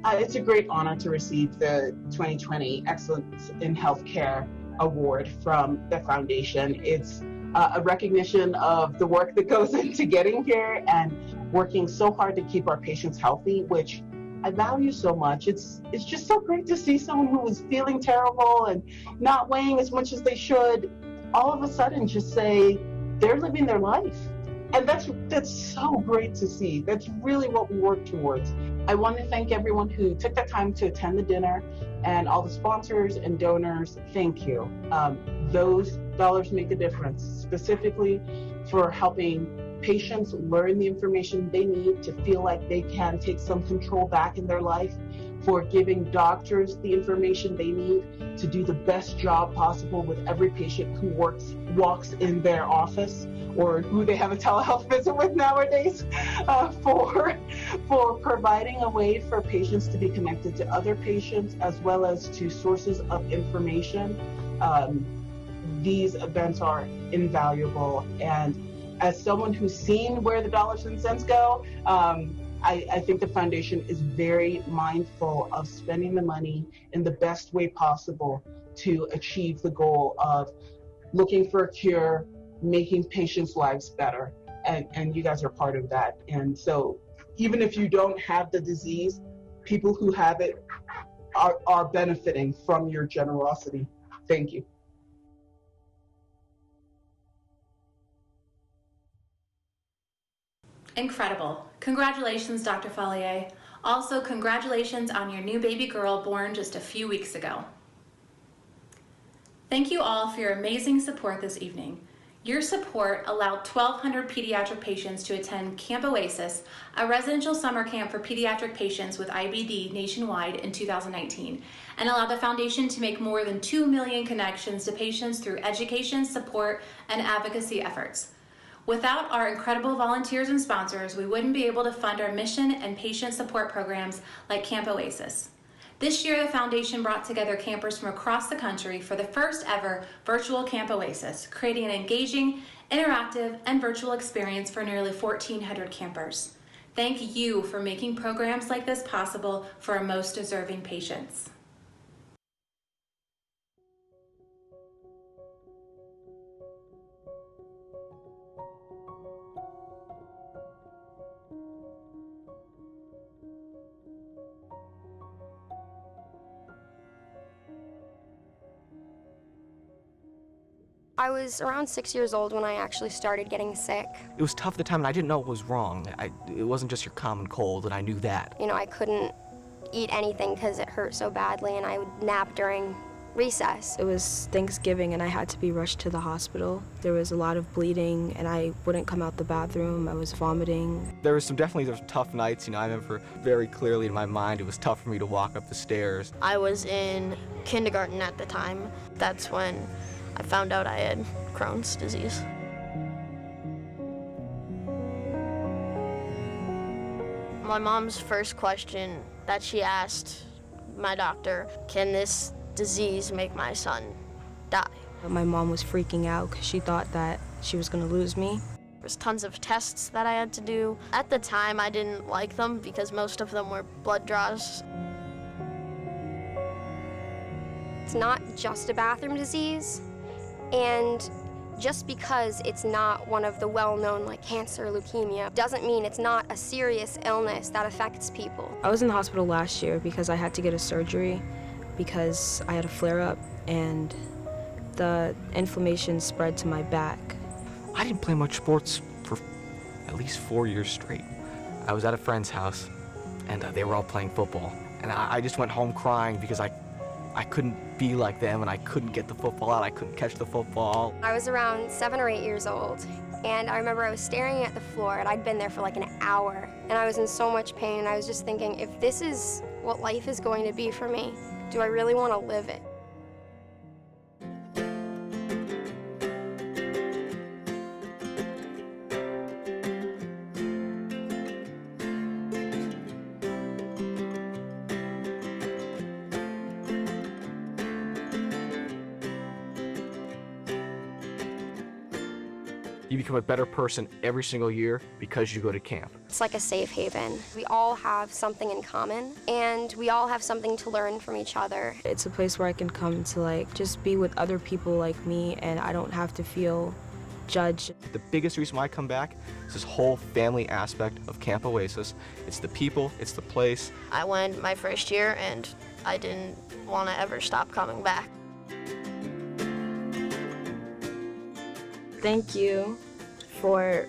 It's a great honor to receive the 2020 Excellence in Healthcare Award from the Foundation. It's a recognition of the work that goes into getting here and working so hard to keep our patients healthy, which I value so much. It's just so great to see someone who was feeling terrible and not weighing as much as they should, all of a sudden just say, they're living their life. And that's so great to see. That's really what we work towards. I want to thank everyone who took the time to attend the dinner, and all the sponsors and donors. Thank you. Those dollars make a difference, specifically for helping patients learn the information they need to feel like they can take some control back in their life, for giving doctors the information they need to do the best job possible with every patient who walks in their office, or who they have a telehealth visit with nowadays, for providing a way for patients to be connected to other patients as well as to sources of information. These events are invaluable, and as someone who's seen where the dollars and cents go, I think the Foundation is very mindful of spending the money in the best way possible to achieve the goal of looking for a cure, making patients' lives better. And you guys are part of that. And so even if you don't have the disease, people who have it are benefiting from your generosity. Thank you. Incredible. Congratulations, Dr. Follier. Also, congratulations on your new baby girl born just a few weeks ago. Thank you all for your amazing support this evening. Your support allowed 1,200 pediatric patients to attend Camp Oasis, a residential summer camp for pediatric patients with IBD nationwide in 2019, and allowed the Foundation to make more than 2 million connections to patients through education, support, and advocacy efforts. Without our incredible volunteers and sponsors, we wouldn't be able to fund our mission and patient support programs like Camp Oasis. This year, the Foundation brought together campers from across the country for the first ever virtual Camp Oasis, creating an engaging, interactive, and virtual experience for nearly 1,400 campers. Thank you for making programs like this possible for our most deserving patients. I was around 6 years old when I actually started getting sick. It was tough at the time, and I didn't know what was wrong. It wasn't just your common cold, and I knew that. You know, I couldn't eat anything because it hurt so badly, and I would nap during recess. It was Thanksgiving, and I had to be rushed to the hospital. There was a lot of bleeding, and I wouldn't come out the bathroom. I was vomiting. There was definitely tough nights. I remember very clearly in my mind it was tough for me to walk up the stairs. I was in kindergarten at the time. That's when I found out I had Crohn's disease. My mom's first question that she asked my doctor, can this disease make my son die. My mom was freaking out because she thought that she was going to lose me. There's tons of tests that I had to do. At the time, I didn't like them because most of them were blood draws. It's not just a bathroom disease, and just because it's not one of the well-known like cancer, leukemia, doesn't mean it's not a serious illness that affects people. I was in the hospital last year because I had to get a surgery because I had a flare-up and the inflammation spread to my back. I didn't play much sports for at least 4 years straight. I was at a friend's house, and they were all playing football. And I just went home crying because I couldn't be like them, and I couldn't get the football out. I couldn't catch the football. I was around 7 or 8 years old, and I remember I was staring at the floor, and I'd been there for like an hour, and I was in so much pain, and I was just thinking, if this is what life is going to be for me, do I really want to live it? You become a better person every single year because you go to camp. It's like a safe haven. We all have something in common, and we all have something to learn from each other. It's a place where I can come to like just be with other people like me, and I don't have to feel judged. The biggest reason why I come back is this whole family aspect of Camp Oasis. It's the people, it's the place. I went my first year and I didn't want to ever stop coming back. Thank you for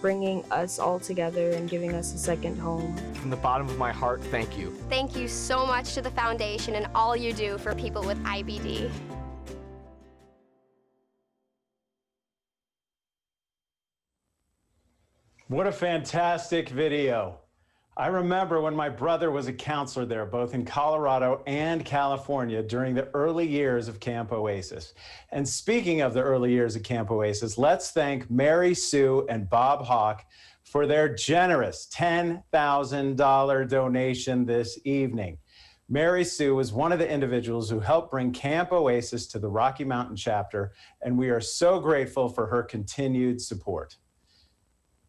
bringing us all together and giving us a second home. From the bottom of my heart, thank you. Thank you so much to the foundation and all you do for people with IBD. What a fantastic video. I remember when my brother was a counselor there, both in Colorado and California during the early years of Camp Oasis. And speaking of the early years of Camp Oasis, let's thank Mary Sue and Bob Hawk for their generous $10,000 donation this evening. Mary Sue was one of the individuals who helped bring Camp Oasis to the Rocky Mountain chapter, and we are so grateful for her continued support.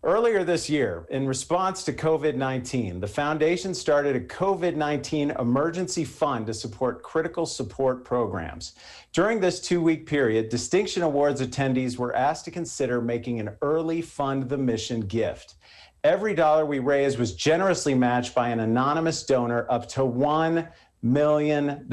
Earlier this year, in response to COVID-19, the foundation started a COVID-19 emergency fund to support critical support programs. During this 2-week period, Distinction Awards attendees were asked to consider making an early Fund the Mission gift. Every dollar we raised was generously matched by an anonymous donor up to $1 million.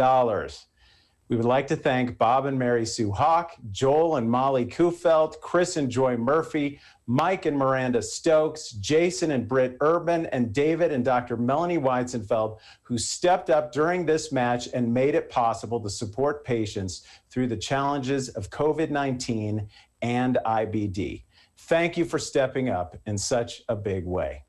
We would like to thank Bob and Mary Sue Hawk, Joel and Molly Kufelt, Chris and Joy Murphy, Mike and Miranda Stokes, Jason and Britt Urban, and David and Dr. Melanie Weizenfeld, who stepped up during this match and made it possible to support patients through the challenges of COVID-19 and IBD. Thank you for stepping up in such a big way.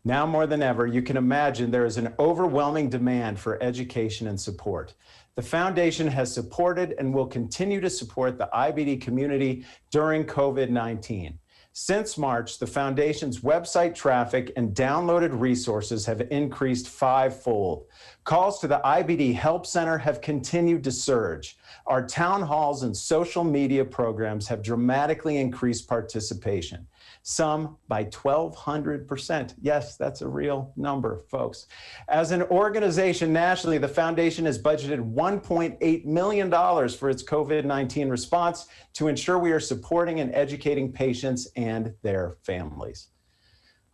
Now more than ever, you can imagine there is an overwhelming demand for education and support. The foundation has supported and will continue to support the IBD community during COVID-19. Since March, the foundation's website traffic and downloaded resources have increased 5-fold. Calls to the IBD Help Center have continued to surge. Our town halls and social media programs have dramatically increased participation, some by 1,200%. Yes, that's a real number, folks. As an organization nationally, the foundation has budgeted $1.8 million for its COVID-19 response to ensure we are supporting and educating patients and their families.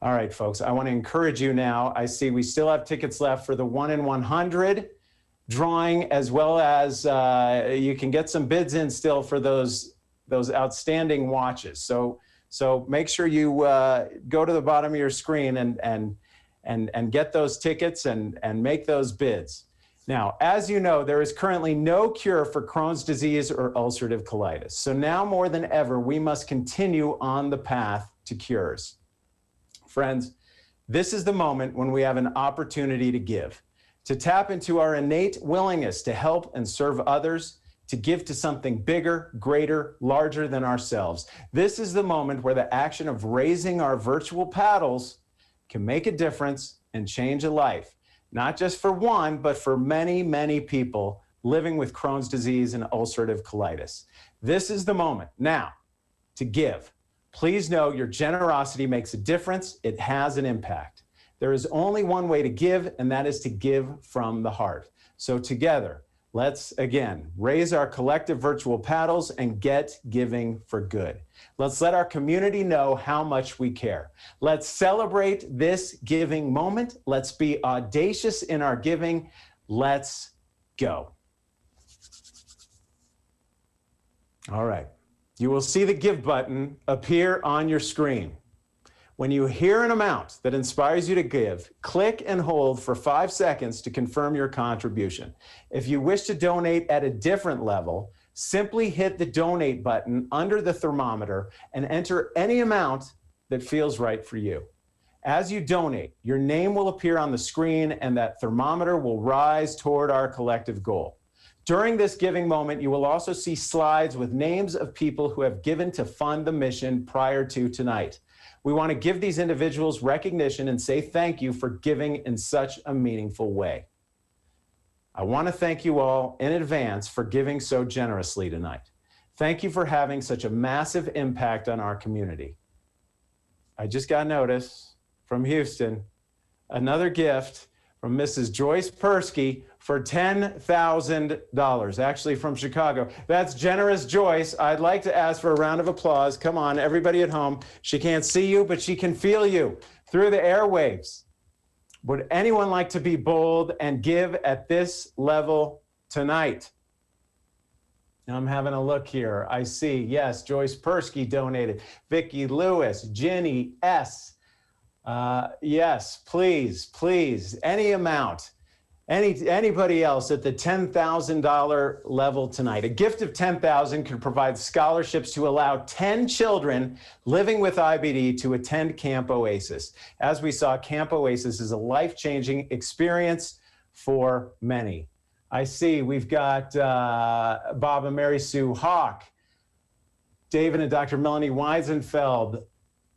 All right, folks, I want to encourage you now. I see we still have tickets left for the 1 in 100 drawing, as well as you can get some bids in still for those outstanding watches. So make sure you go to the bottom of your screen and get those tickets and make those bids. Now, as you know, there is currently no cure for Crohn's disease or ulcerative colitis. So now more than ever, we must continue on the path to cures. Friends, this is the moment when we have an opportunity to give, to tap into our innate willingness to help and serve others, to give to something bigger, greater, larger than ourselves. This is the moment where the action of raising our virtual paddles can make a difference and change a life, not just for one, but for many, many people living with Crohn's disease and ulcerative colitis. This is the moment now to give. Please know your generosity makes a difference. It has an impact. There is only one way to give, and that is to give from the heart. So together, let's again raise our collective virtual paddles and get giving for good. Let's let our community know how much we care. Let's celebrate this giving moment. Let's be audacious in our giving. Let's go. All right. You will see the give button appear on your screen. When you hear an amount that inspires you to give, click and hold for 5 seconds to confirm your contribution. If you wish to donate at a different level, simply hit the donate button under the thermometer and enter any amount that feels right for you. As you donate, your name will appear on the screen and that thermometer will rise toward our collective goal. During this giving moment, you will also see slides with names of people who have given to fund the mission prior to tonight. We want to give these individuals recognition and say thank you for giving in such a meaningful way. I want to thank you all in advance for giving so generously tonight. Thank you for having such a massive impact on our community. I just got notice from Houston, another gift from Mrs. Joyce Persky for $10,000, actually from Chicago. That's generous, Joyce. I'd like to ask for a round of applause. Come on, everybody at home. She can't see you, but she can feel you through the airwaves. Would anyone like to be bold and give at this level tonight? Now I'm having a look here. I see, yes, Joyce Persky donated. Vicki Lewis, Ginny S. Yes, please, please, any amount. Anybody else at the $10,000 level tonight? A gift of $10,000 could provide scholarships to allow 10 children living with IBD to attend Camp Oasis. As we saw, Camp Oasis is a life-changing experience for many. I see we've got Bob and Mary Sue Hawk, David and Dr. Melanie Weisenfeld.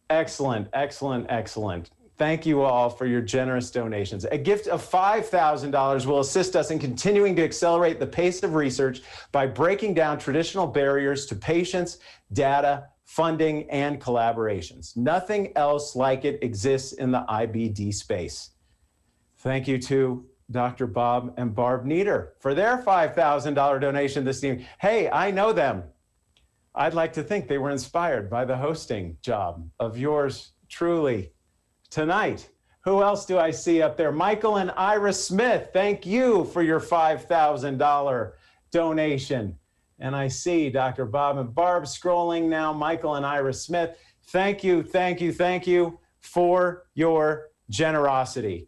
Excellent, excellent, excellent. Thank you all for your generous donations. A gift of $5,000 will assist us in continuing to accelerate the pace of research by breaking down traditional barriers to patients, data, funding, and collaborations. Nothing else like it exists in the IBD space. Thank you to Dr. Bob and Barb Nieder for their $5,000 donation this evening. Hey, I know them. I'd like to think they were inspired by the hosting job of yours truly tonight. Who else do I see up there? Michael and Ira Smith, thank you for your $5,000 donation. And I see Dr. Bob and Barb scrolling now. Michael and Ira Smith, thank you, thank you, thank you for your generosity.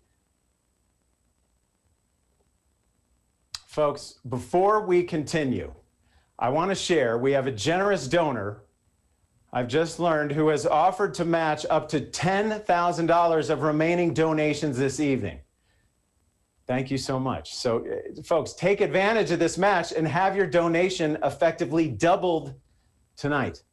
Folks, before we continue, I want to share, we have a generous donor, I've just learned, who has offered to match up to $10,000 of remaining donations this evening. Thank you so much. So, folks, take advantage of this match and have your donation effectively doubled tonight.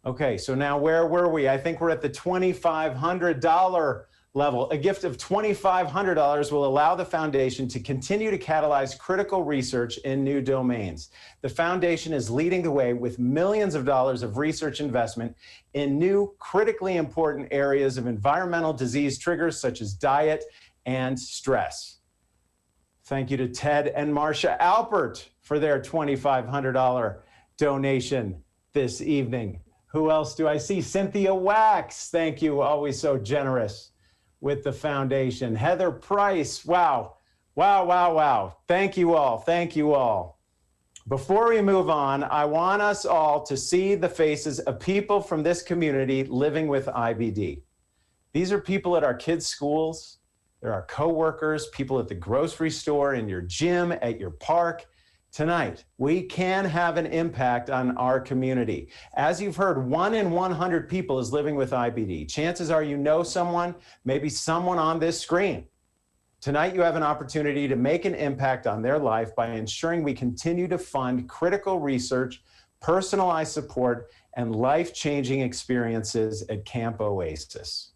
Okay, so now where were we? I think we're at the $2,500 level. A gift of $2,500 will allow the foundation to continue to catalyze critical research in new domains. The foundation is leading the way with millions of dollars of research investment in new critically important areas of environmental disease triggers such as diet and stress. Thank you to Ted and Marcia Alpert for their $2,500 donation this evening. Who else do I see? Cynthia Wax, thank you, always so generous with the foundation. Heather Price, wow, wow, wow, wow. Thank you all, thank you all. Before we move on, I want us all to see the faces of people from this community living with IBD. These are people at our kids' schools, there are coworkers, people at the grocery store, in your gym, at your park. Tonight, we can have an impact on our community. As you've heard, 1 in 100 people is living with IBD. Chances are you know someone, maybe someone on this screen. Tonight, you have an opportunity to make an impact on their life by ensuring we continue to fund critical research, personalized support, and life-changing experiences at Camp Oasis.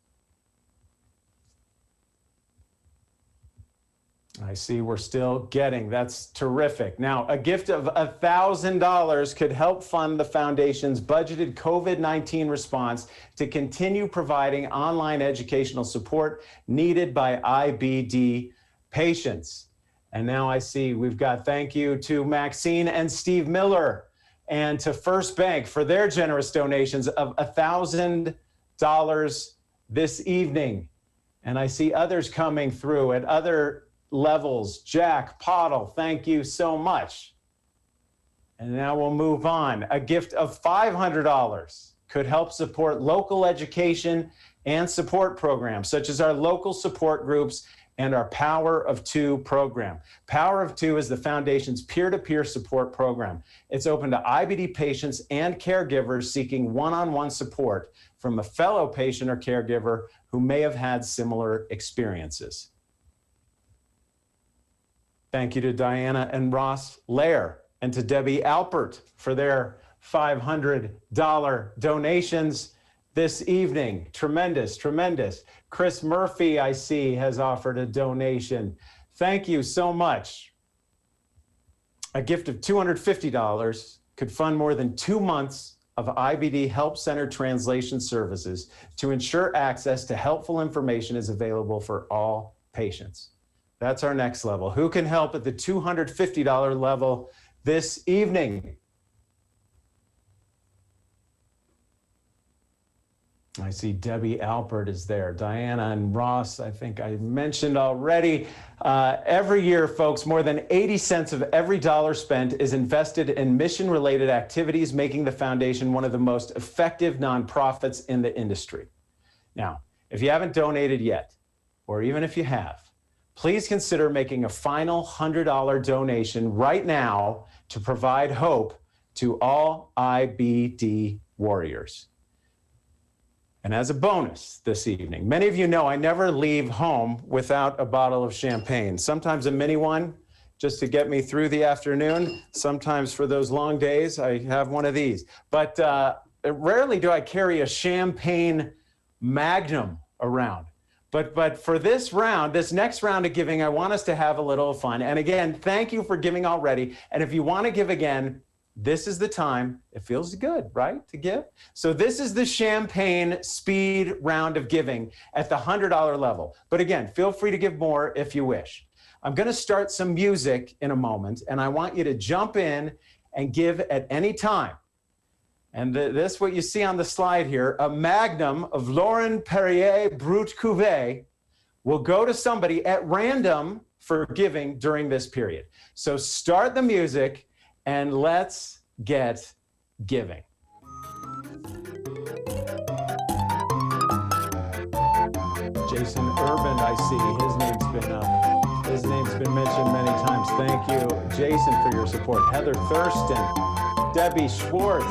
I see we're still getting. That's terrific. Now, a gift of $1,000 could help fund the foundation's budgeted COVID-19 response to continue providing online educational support needed by IBD patients. And now I see we've got thank you to Maxine and Steve Miller and to First Bank for their generous donations of $1,000 this evening. And I see others coming through at other levels. Jack Pottle, thank you so much. And now we'll move on. A gift of $500 could help support local education and support programs, such as our local support groups and our Power of Two program. Power of Two is the foundation's peer-to-peer support program. It's open to IBD patients and caregivers seeking one-on-one support from a fellow patient or caregiver who may have had similar experiences. Thank you to Diana and Ross Lair and to Debbie Alpert for their $500 donations this evening. Tremendous, tremendous. Chris Murphy, I see, has offered a donation. Thank you so much. A gift of $250 could fund more than 2 months of IBD Help Center translation services to ensure access to helpful information is available for all patients. That's our next level. Who can help at the $250 level this evening? I see Debbie Alpert is there. Diana and Ross, I think I mentioned already. Every year, folks, more than 80 cents of every dollar spent is invested in mission-related activities, making the foundation one of the most effective nonprofits in the industry. Now, if you haven't donated yet, or even if you have, please consider making a final $100 donation right now to provide hope to all IBD warriors. And as a bonus this evening, many of you know I never leave home without a bottle of champagne, sometimes a mini one just to get me through the afternoon. Sometimes for those long days, I have one of these. But rarely do I carry a champagne magnum around. But for this round, this next round of giving, I want us to have a little fun. And again, thank you for giving already. And if you want to give again, this is the time. It feels good, right, to give? So this is the champagne speed round of giving at the $100 level. But again, feel free to give more if you wish. I'm going to start some music in a moment, and I want you to jump in and give at any time. And this, what you see on the slide here, a magnum of Laurent Perrier Brut Cuvée will go to somebody at random for giving during this period. So start the music and let's get giving. Jason Urban, I see, his name's been mentioned many times. Thank you, Jason, for your support. Heather Thurston, Debbie Schwartz.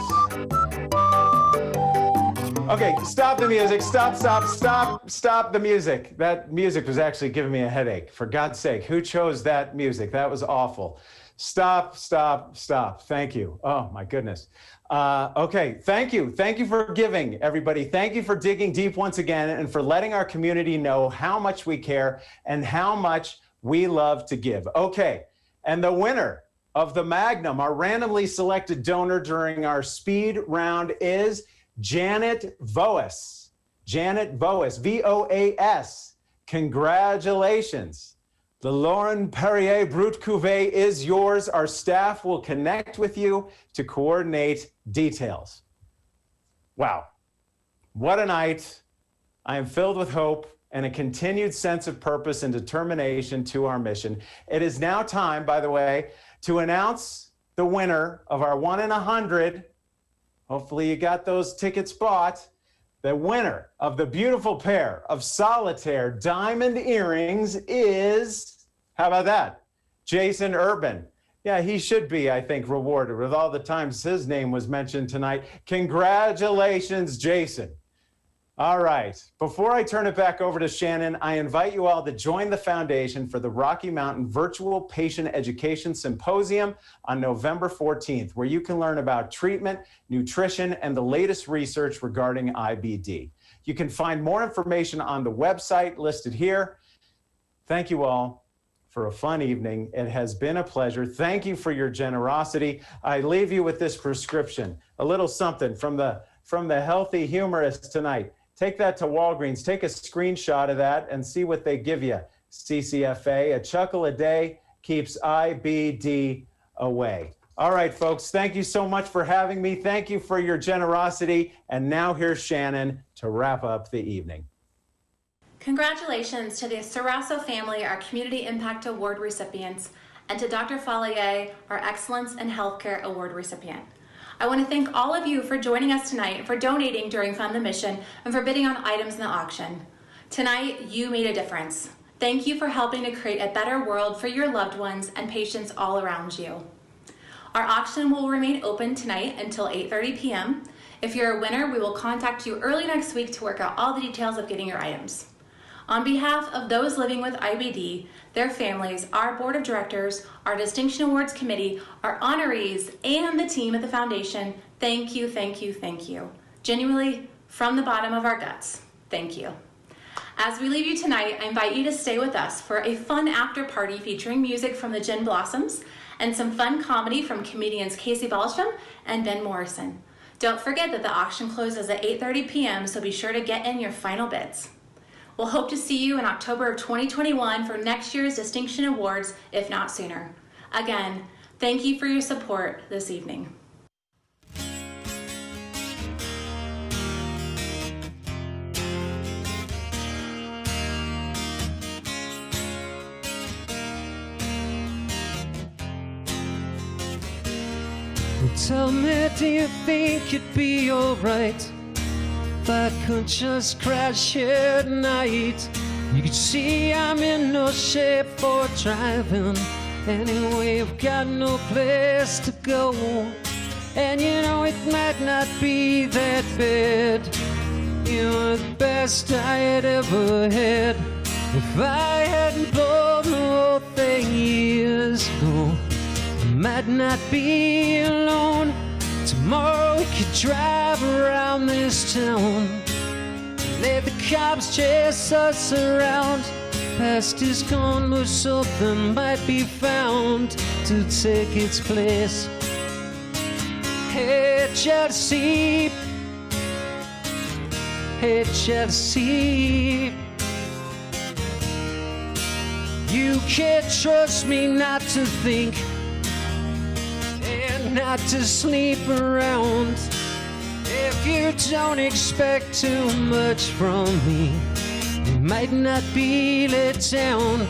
Okay, stop the music. Stop the music. That music was actually giving me a headache. For God's sake, who chose that music? That was awful. Stop. Thank you. Oh, my goodness. Okay, thank you. Thank you for giving, everybody. Thank you for digging deep once again and for letting our community know how much we care and how much we love to give. Okay, and the winner of the Magnum, our randomly selected donor during our speed round, is Janet Voas. Janet Voas, V-O-A-S. Congratulations. The Laurent Perrier Brut Cuvée is yours. Our staff will connect with you to coordinate details. Wow. What a night. I am filled with hope and a continued sense of purpose and determination to our mission. It is now time, by the way, to announce the winner of our 1 in 100. Hopefully you got those tickets bought. The winner of the beautiful pair of solitaire diamond earrings is, how about that? Jason Urban. Yeah, he should be, I think, rewarded with all the times his name was mentioned tonight. Congratulations, Jason. All right, before I turn it back over to Shannon, I invite you all to join the foundation for the Rocky Mountain Virtual Patient Education Symposium on November 14th, where you can learn about treatment, nutrition, and the latest research regarding IBD. You can find more information on the website listed here. Thank you all for a fun evening. It has been a pleasure. Thank you for your generosity. I leave you with this prescription, a little something from the healthy humorist tonight. Take that to Walgreens, take a screenshot of that and see what they give you. CCFA, a chuckle a day keeps IBD away. All right, folks, thank you so much for having me. Thank you for your generosity. And now here's Shannon to wrap up the evening. Congratulations to the Sarasso family, our Community Impact Award recipients, and to Dr. Fallier, our Excellence in Healthcare Award recipient. I want to thank all of you for joining us tonight, for donating during Fund the Mission, and for bidding on items in the auction. Tonight, you made a difference. Thank you for helping to create a better world for your loved ones and patients all around you. Our auction will remain open tonight until 8:30 p.m. If you're a winner, we will contact you early next week to work out all the details of getting your items. On behalf of those living with IBD, their families, our board of directors, our Distinction Awards Committee, our honorees, and the team at the foundation, thank you, thank you, thank you. Genuinely, from the bottom of our guts, thank you. As we leave you tonight, I invite you to stay with us for a fun after party featuring music from the Gin Blossoms and some fun comedy from comedians Casey Ballstrom and Ben Morrison. Don't forget that the auction closes at 8:30 p.m., so be sure to get in your final bids. We'll hope to see you in October of 2021 for next year's Distinction Awards, if not sooner. Again, thank you for your support this evening. Tell me, do you think it'd be alright if I could just crash here tonight? You can see I'm in no shape for driving. Anyway, I've got no place to go. And you know it might not be that bad. You're the best I had ever had. If I hadn't blown the whole thing years ago, might not be alone. Tomorrow we could drive around this town, let the cops chase us around. Past is gone, but something might be found to take its place. Hey, Chelsea, hey, Chelsea, you can't trust me not to think, not to sleep around. If you don't expect too much from me, you might not be let down.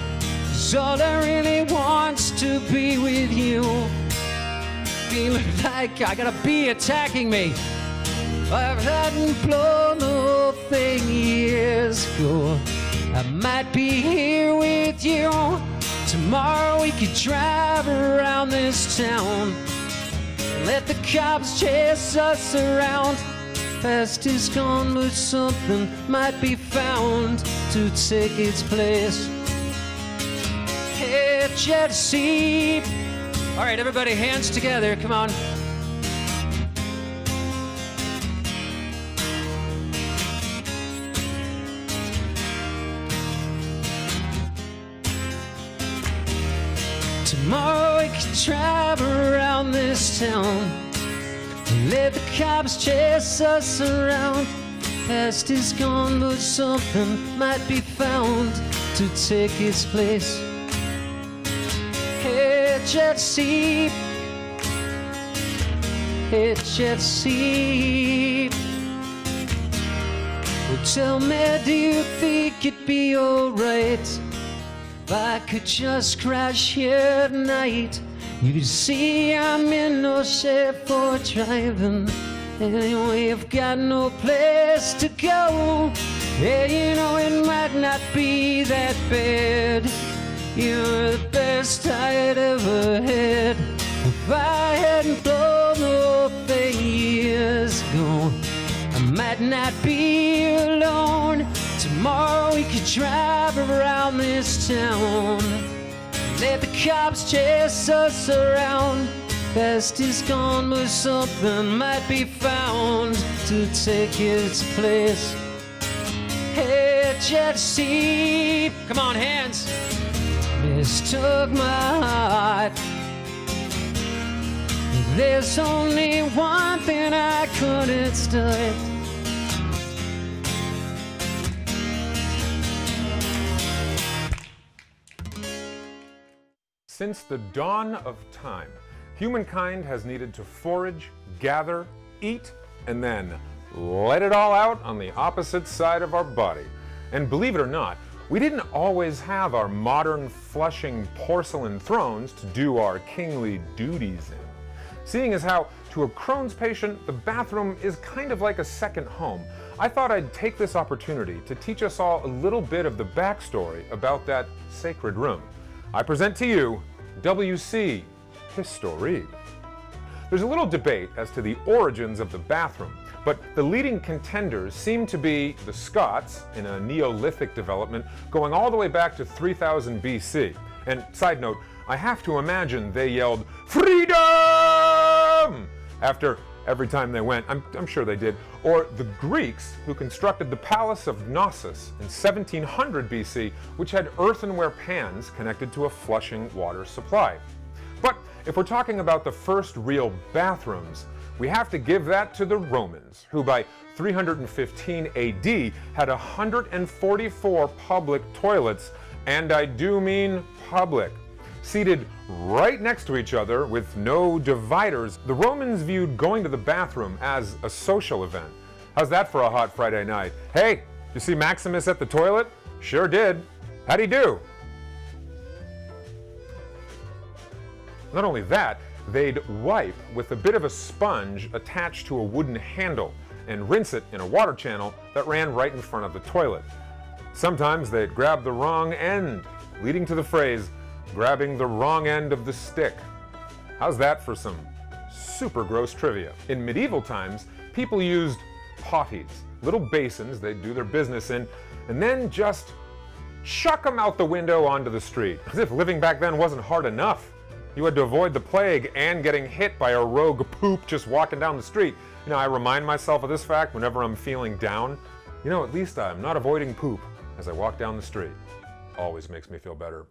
'Cause all I really want's to be with you. Feeling like I gotta be attacking me. I hadn't blown the whole thing years ago. I might be here with you. Tomorrow we could drive around this town, let the cops chase us around. Past is gone, but something might be found to take its place. Hey, Chelsea. All right, everybody, hands together. Come on. Tomorrow we can drive around this town, let the cops chase us around. Past is gone, but something might be found to take its place. Hey, Chelsea, hey, Chelsea, well, tell me, do you think it'd be alright if I could just crash here tonight? You can see I'm in no shape for driving. Anyway, I've got no place to go. Yeah, you know it might not be that bad. You're the best I had ever had. If I hadn't blown the whole thing years ago, I might not be alone. Tomorrow we could drive around this town, let the cops chase us around. Past is gone, but something might be found to take its place. Hey, Chelsea, come on, hands. mistook my heart. There's only one thing I couldn't stand. Since the dawn of time, humankind has needed to forage, gather, eat, and then let it all out on the opposite side of our body. And believe it or not, we didn't always have our modern flushing porcelain thrones to do our kingly duties in. Seeing as how, to a Crohn's patient, the bathroom is kind of like a second home, I thought I'd take this opportunity to teach us all a little bit of the backstory about that sacred room. I present to you WC History. There's a little debate as to the origins of the bathroom, but the leading contenders seem to be the Scots in a Neolithic development going all the way back to 3000 BC. And side note, I have to imagine they yelled, "Freedom!" after every time they went. I'm sure they did. Or the Greeks, who constructed the Palace of Knossos in 1700 BC, which had earthenware pans connected to a flushing water supply. But if we're talking about the first real bathrooms, we have to give that to the Romans, who by 315 AD had 144 public toilets, and I do mean public, seated right next to each other with no dividers. The Romans viewed going to the bathroom as a social event. How's that for a hot Friday night? Hey, you see Maximus at the toilet? Sure did. How'd he do? Not only that, they'd wipe with a bit of a sponge attached to a wooden handle and rinse it in a water channel that ran right in front of the toilet. Sometimes they'd grab the wrong end, leading to the phrase, grabbing the wrong end of the stick. How's that for some super gross trivia? In medieval times, people used potties, little basins they'd do their business in, and then just chuck them out the window onto the street. As if living back then wasn't hard enough. You had to avoid the plague and getting hit by a rogue poop just walking down the street. You know, I remind myself of this fact whenever I'm feeling down. You know, at least I'm not avoiding poop as I walk down the street. Always makes me feel better.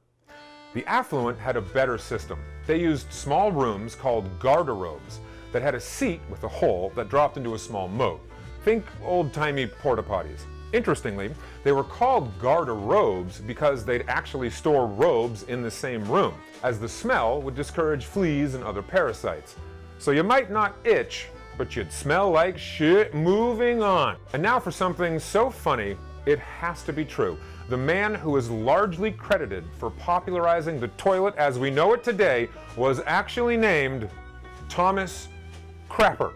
The affluent had a better system. They used small rooms called garderobes that had a seat with a hole that dropped into a small moat. Think old-timey porta potties. Interestingly, they were called garderobes because they'd actually store robes in the same room, as the smell would discourage fleas and other parasites. So you might not itch, but you'd smell like shit. Moving on. And now for something so funny, it has to be true. The man who is largely credited for popularizing the toilet as we know it today was actually named Thomas Crapper.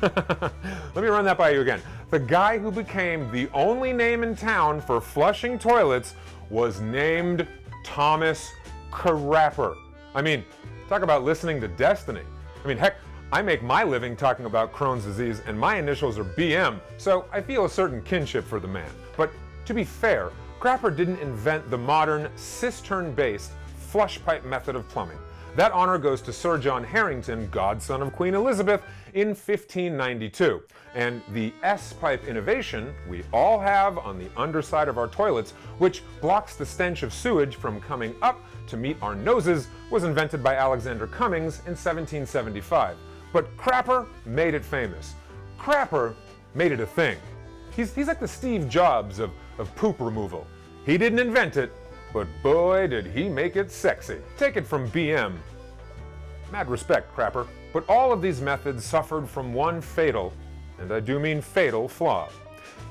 Let me run that by you again. The guy who became the only name in town for flushing toilets was named Thomas Crapper. I mean, talk about listening to destiny. I mean, heck, I make my living talking about Crohn's disease, and my initials are BM, so I feel a certain kinship for the man. But to be fair, Crapper didn't invent the modern cistern-based flush pipe method of plumbing. That honor goes to Sir John Harington, godson of Queen Elizabeth, in 1592. And the S-pipe innovation we all have on the underside of our toilets, which blocks the stench of sewage from coming up to meet our noses, was invented by Alexander Cummings in 1775. But Crapper made it famous. Crapper made it a thing. He's like the Steve Jobs of poop removal. He didn't invent it, but boy did he make it sexy. Take it from BM. Mad respect, Crapper. But all of these methods suffered from one fatal, and I do mean fatal, flaw.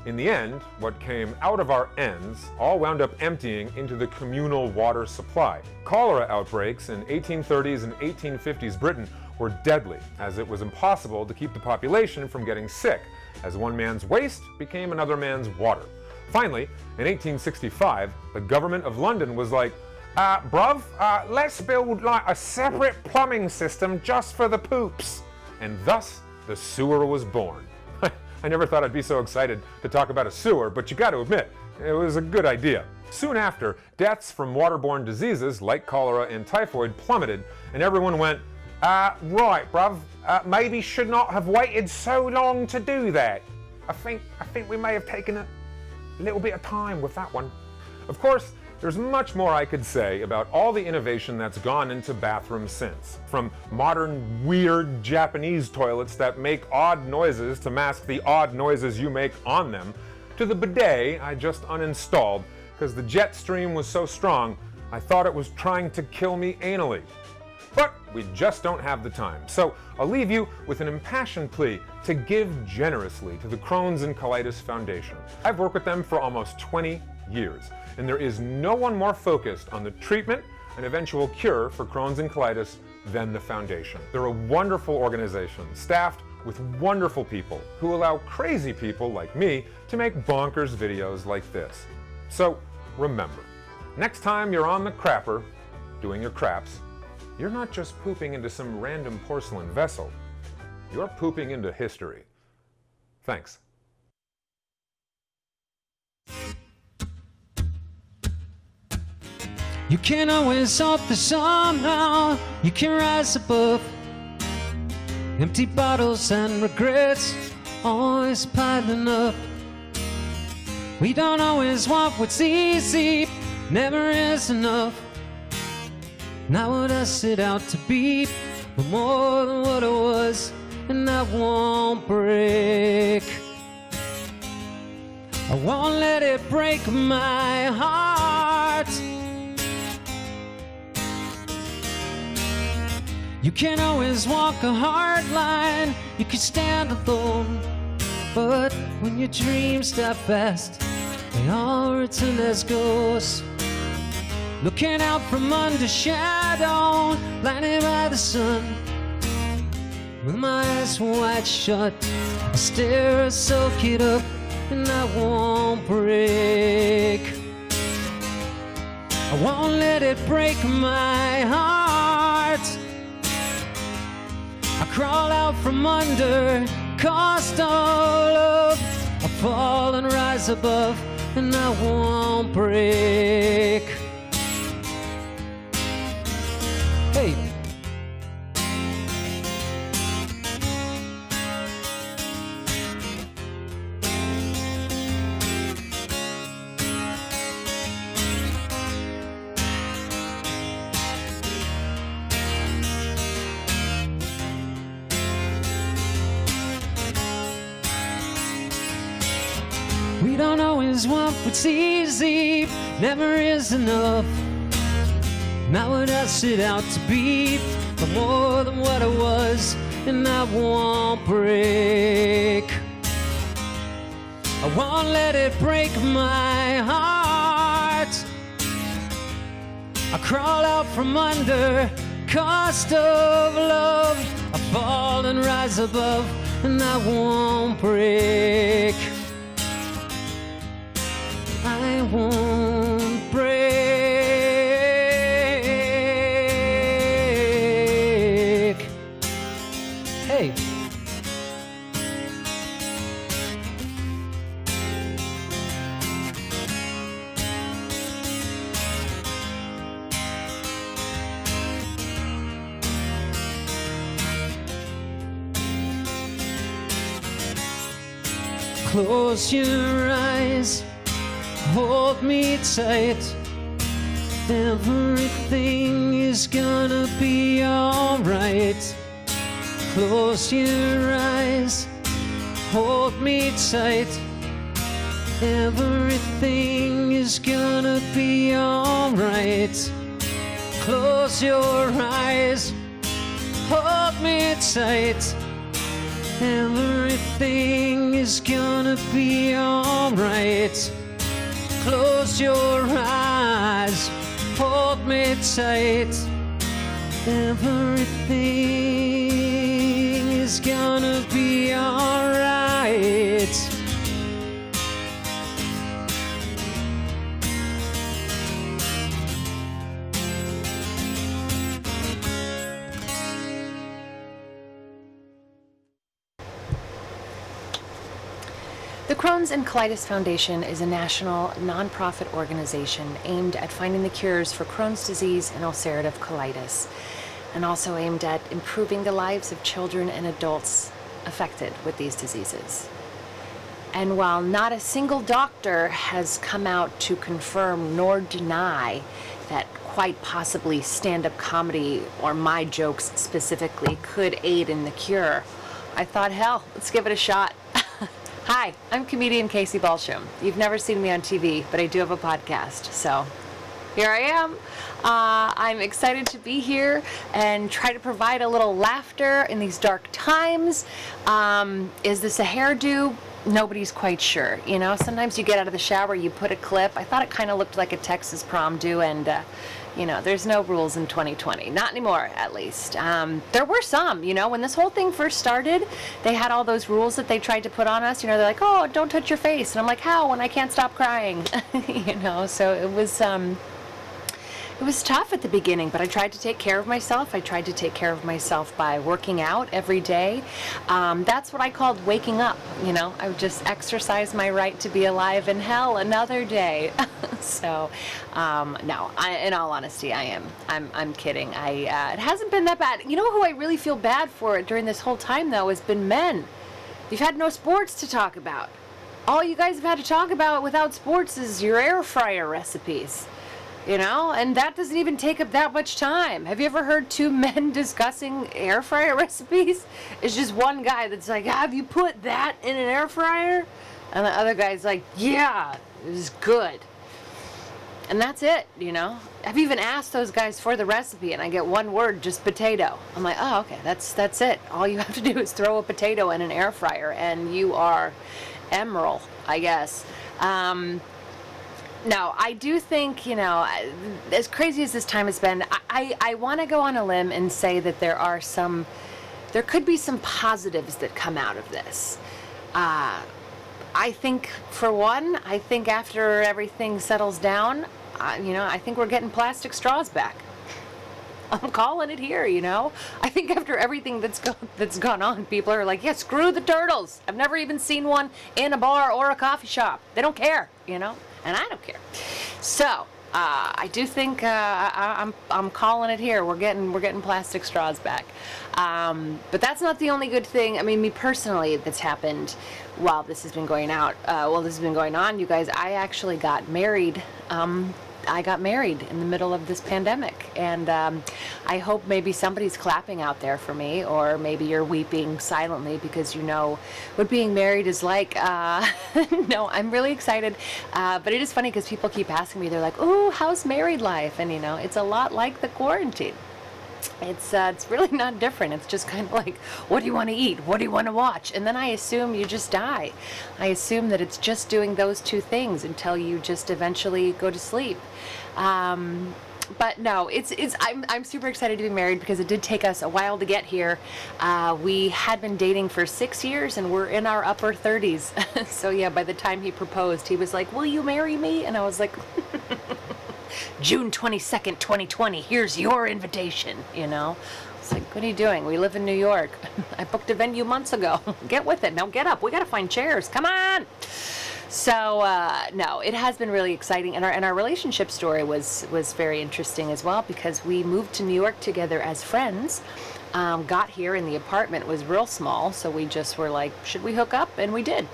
In the end, what came out of our ends all wound up emptying into the communal water supply. Cholera outbreaks in 1830s and 1850s Britain were deadly, as it was impossible to keep the population from getting sick, as one man's waste became another man's water. Finally, in 1865, the government of London was like, bruv, let's build like a separate plumbing system just for the poops. And thus, the sewer was born. I never thought I'd be so excited to talk about a sewer, but you gotta admit, it was a good idea. Soon after, deaths from waterborne diseases like cholera and typhoid plummeted, and everyone went, right, bruv, maybe should not have waited so long to do that. I think we may have taken a little bit of time with that one. Of course, There's much more I could say about all the innovation that's gone into bathrooms since. From modern, weird Japanese toilets that make odd noises to mask the odd noises you make on them, to the bidet I just uninstalled because the jet stream was so strong I thought it was trying to kill me anally. But we just don't have the time. So I'll leave you with an impassioned plea to give generously to the Crohn's and Colitis Foundation. I've worked with them for almost 20 years, and there is no one more focused on the treatment and eventual cure for Crohn's and colitis than the foundation. They're a wonderful organization, staffed with wonderful people who allow crazy people like me to make bonkers videos like this. So remember, next time you're on the crapper doing your craps, you're not just pooping into some random porcelain vessel, you're pooping into history. Thanks. You can always hope that somehow you can rise above empty bottles and regrets always piling up. We don't always want what's easy, never is enough. Not what I set out to be, but more than what I was, and I won't break. I won't let it break my heart. You can always walk a hard line, you can stand alone, but when your dreams die fast, they all return as ghosts. Looking out from under shadow, blinded by the sun. With my eyes wide shut, I stare, soak it up, and I won't break. I won't let it break my heart. I crawl out from under, cost of love. I fall and rise above, and I won't break. Hey. We don't always want what's easy, never is enough. Not what I set out to be, but more than what I was, and I won't break. I won't let it break my heart. I crawl out from under, cost of love. I fall and rise above, and I won't break. I won't break. Hey. Close your eyes. Hold me tight. Everything is gonna be alright. Close your eyes. Hold me tight. Everything is gonna be alright. Close your eyes. Hold me tight. Everything is gonna be alright. Close your eyes, hold me tight. Everything is gonna be alright. The Crohn's and Colitis Foundation is a national nonprofit organization aimed at finding the cures for Crohn's disease and ulcerative colitis, and also aimed at improving the lives of children and adults affected with these diseases. And while not a single doctor has come out to confirm nor deny that quite possibly stand-up comedy, or my jokes specifically, could aid in the cure, I thought, hell, let's give it a shot. Hi, I'm comedian Casey Balsham. You've never seen me on TV, but I do have a podcast, so here I am. I'm excited to be here and try to provide a little laughter in these dark times. Is this a hairdo? Nobody's quite sure. You know, sometimes you get out of the shower, you put a clip. I thought it kind of looked like a Texas prom do, and you know, there's no rules in 2020. Not anymore, at least. There were some, you know, when this whole thing first started, they had all those rules that they tried to put on us. You know, they're like, oh, don't touch your face. And I'm like, how, when I can't stop crying? You know, so it was tough at the beginning, but I tried to take care of myself. I tried to take care of myself by working out every day. That's what I called waking up, you know. I would just exercise my right to be alive in hell another day. So, no, in all honesty, I'm kidding. It hasn't been that bad. You know who I really feel bad for during this whole time, though, has been men. You've had no sports to talk about. All you guys have had to talk about without sports is your air fryer recipes. You know, and that doesn't even take up that much time. Have you ever heard two men discussing air fryer recipes? It's just one guy that's like, have you put that in an air fryer? And the other guy's like, yeah, it was good. And that's it, you know. I've even asked those guys for the recipe, and I get one word, just potato. I'm like, oh, okay, that's it. All you have to do is throw a potato in an air fryer, and you are emerald, I guess. No, I do think, you know, as crazy as this time has been, I want to go on a limb and say that there could be some positives that come out of this. I think, for one, after everything settles down, you know, I think we're getting plastic straws back. I'm calling it here, you know. I think after everything that's gone on, people are like, yeah, screw the turtles. I've never even seen one in a bar or a coffee shop. They don't care, you know. And I don't care. So I do think I'm calling it here. We're getting plastic straws back. But that's not the only good thing. I mean, me personally, that's happened while this has been going out. This has been going on, you guys. I actually got married. I got married in the middle of this pandemic, and I hope maybe somebody's clapping out there for me, or maybe you're weeping silently because you know what being married is like. No, I'm really excited, but it is funny because people keep asking me, they're like, "Oh, how's married life?" And you know, it's a lot like the quarantine. It's really not different. It's just kind of like, what do you want to eat? What do you want to watch? And then I assume you just die. I assume that it's just doing those two things until you just eventually go to sleep. But no, I'm super excited to be married because it did take us a while to get here. We had been dating for 6 years and we're in our upper 30s. So yeah, by the time he proposed, he was like, will you marry me? And I was like, June 22nd, 2020, here's your invitation, you know? It's like, what are you doing? We live in New York. I booked a venue months ago. Get with it. Now get up. We got to find chairs. Come on. So, no, it has been really exciting. And our relationship story was very interesting as well because we moved to New York together as friends. Got here and the apartment was real small, so we just were like, should we hook up? And we did.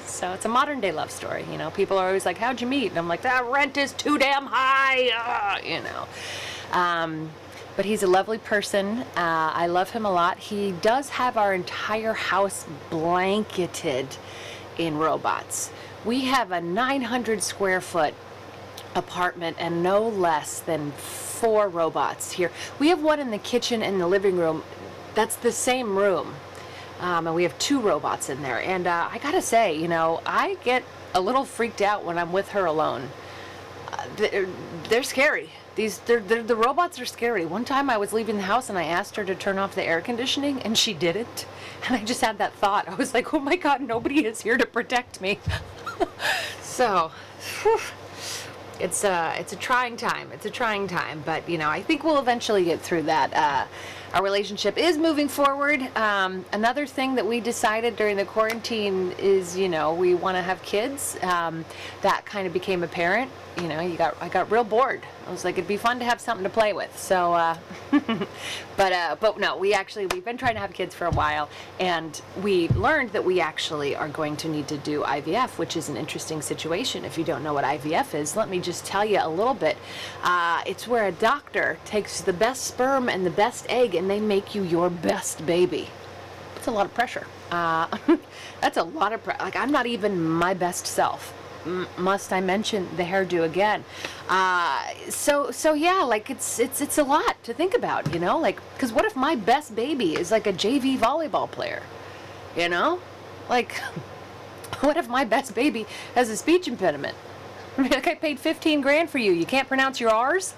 So it's a modern day love story, you know. People are always like, how'd you meet? And I'm like, that rent is too damn high, you know. But he's a lovely person. I love him a lot. He does have our entire house blanketed in robots. We have a 900 square foot apartment and no less than 4 robots here. We have one in the kitchen and the living room. That's the same room. And we have 2 robots in there. And I gotta say, you know, I get a little freaked out when I'm with her alone. They're scary. The robots are scary. One time I was leaving the house and I asked her to turn off the air conditioning and she didn't. And I just had that thought. I was like, oh my God, nobody is here to protect me. So, whew. It's a trying time. It's a trying time, but you know, I think we'll eventually get through that. our relationship is moving forward. Another thing that we decided during the quarantine is, we want to have kids. That kind of became apparent. I got real bored. I was like, it'd be fun to have something to play with. So, but no, we've been trying to have kids for a while, and we learned that we actually are going to need to do IVF, which is an interesting situation. If you don't know what IVF is, let me just tell you a little bit. It's where a doctor takes the best sperm and the best egg, and they make you your best baby. It's a lot of pressure. That's a lot of pressure. Like, I'm not even my best self. Must I mention the hairdo again? So yeah, like it's a lot to think about, because what if my best baby is like a JV volleyball player, like what if my best baby has a speech impediment? I mean, like, I paid $15,000 for you. You can't pronounce your R's?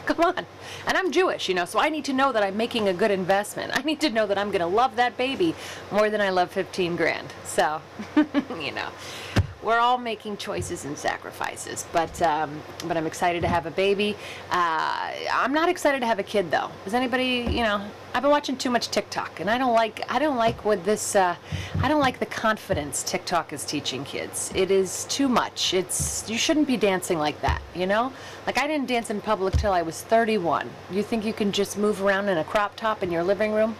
Come on. And I'm Jewish, so I need to know that I'm making a good investment. I need to know that I'm going to love that baby more than I love $15,000. So, we're all making choices and sacrifices, but I'm excited to have a baby. I'm not excited to have a kid, though. Is anybody, I've been watching too much TikTok, and I don't like what this, I don't like the confidence TikTok is teaching kids. It is too much. You shouldn't be dancing like that, Like, I didn't dance in public till I was 31. You think you can just move around in a crop top in your living room?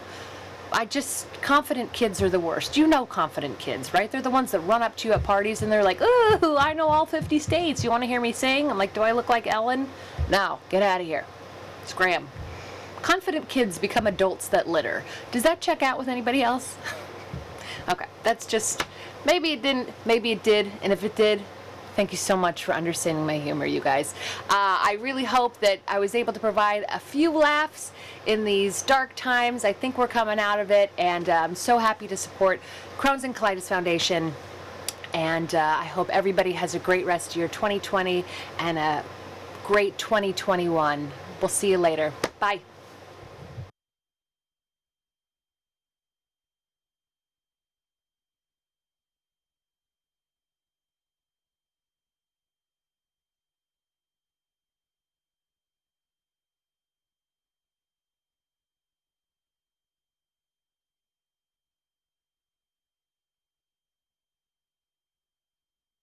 Confident kids are the worst. Confident kids, right? They're the ones that run up to you at parties and they're like, ooh, I know all 50 states. You want to hear me sing? I'm like, do I look like Ellen? No, get out of here. Scram. Confident kids become adults that litter. Does that check out with anybody else? Okay, that's just, maybe it didn't, maybe it did, and if it did, thank you so much for understanding my humor, you guys. I really hope that I was able to provide a few laughs in these dark times. I think we're coming out of it, and I'm so happy to support Crohn's and Colitis Foundation. And I hope everybody has a great rest of your 2020 and a great 2021. We'll see you later. Bye.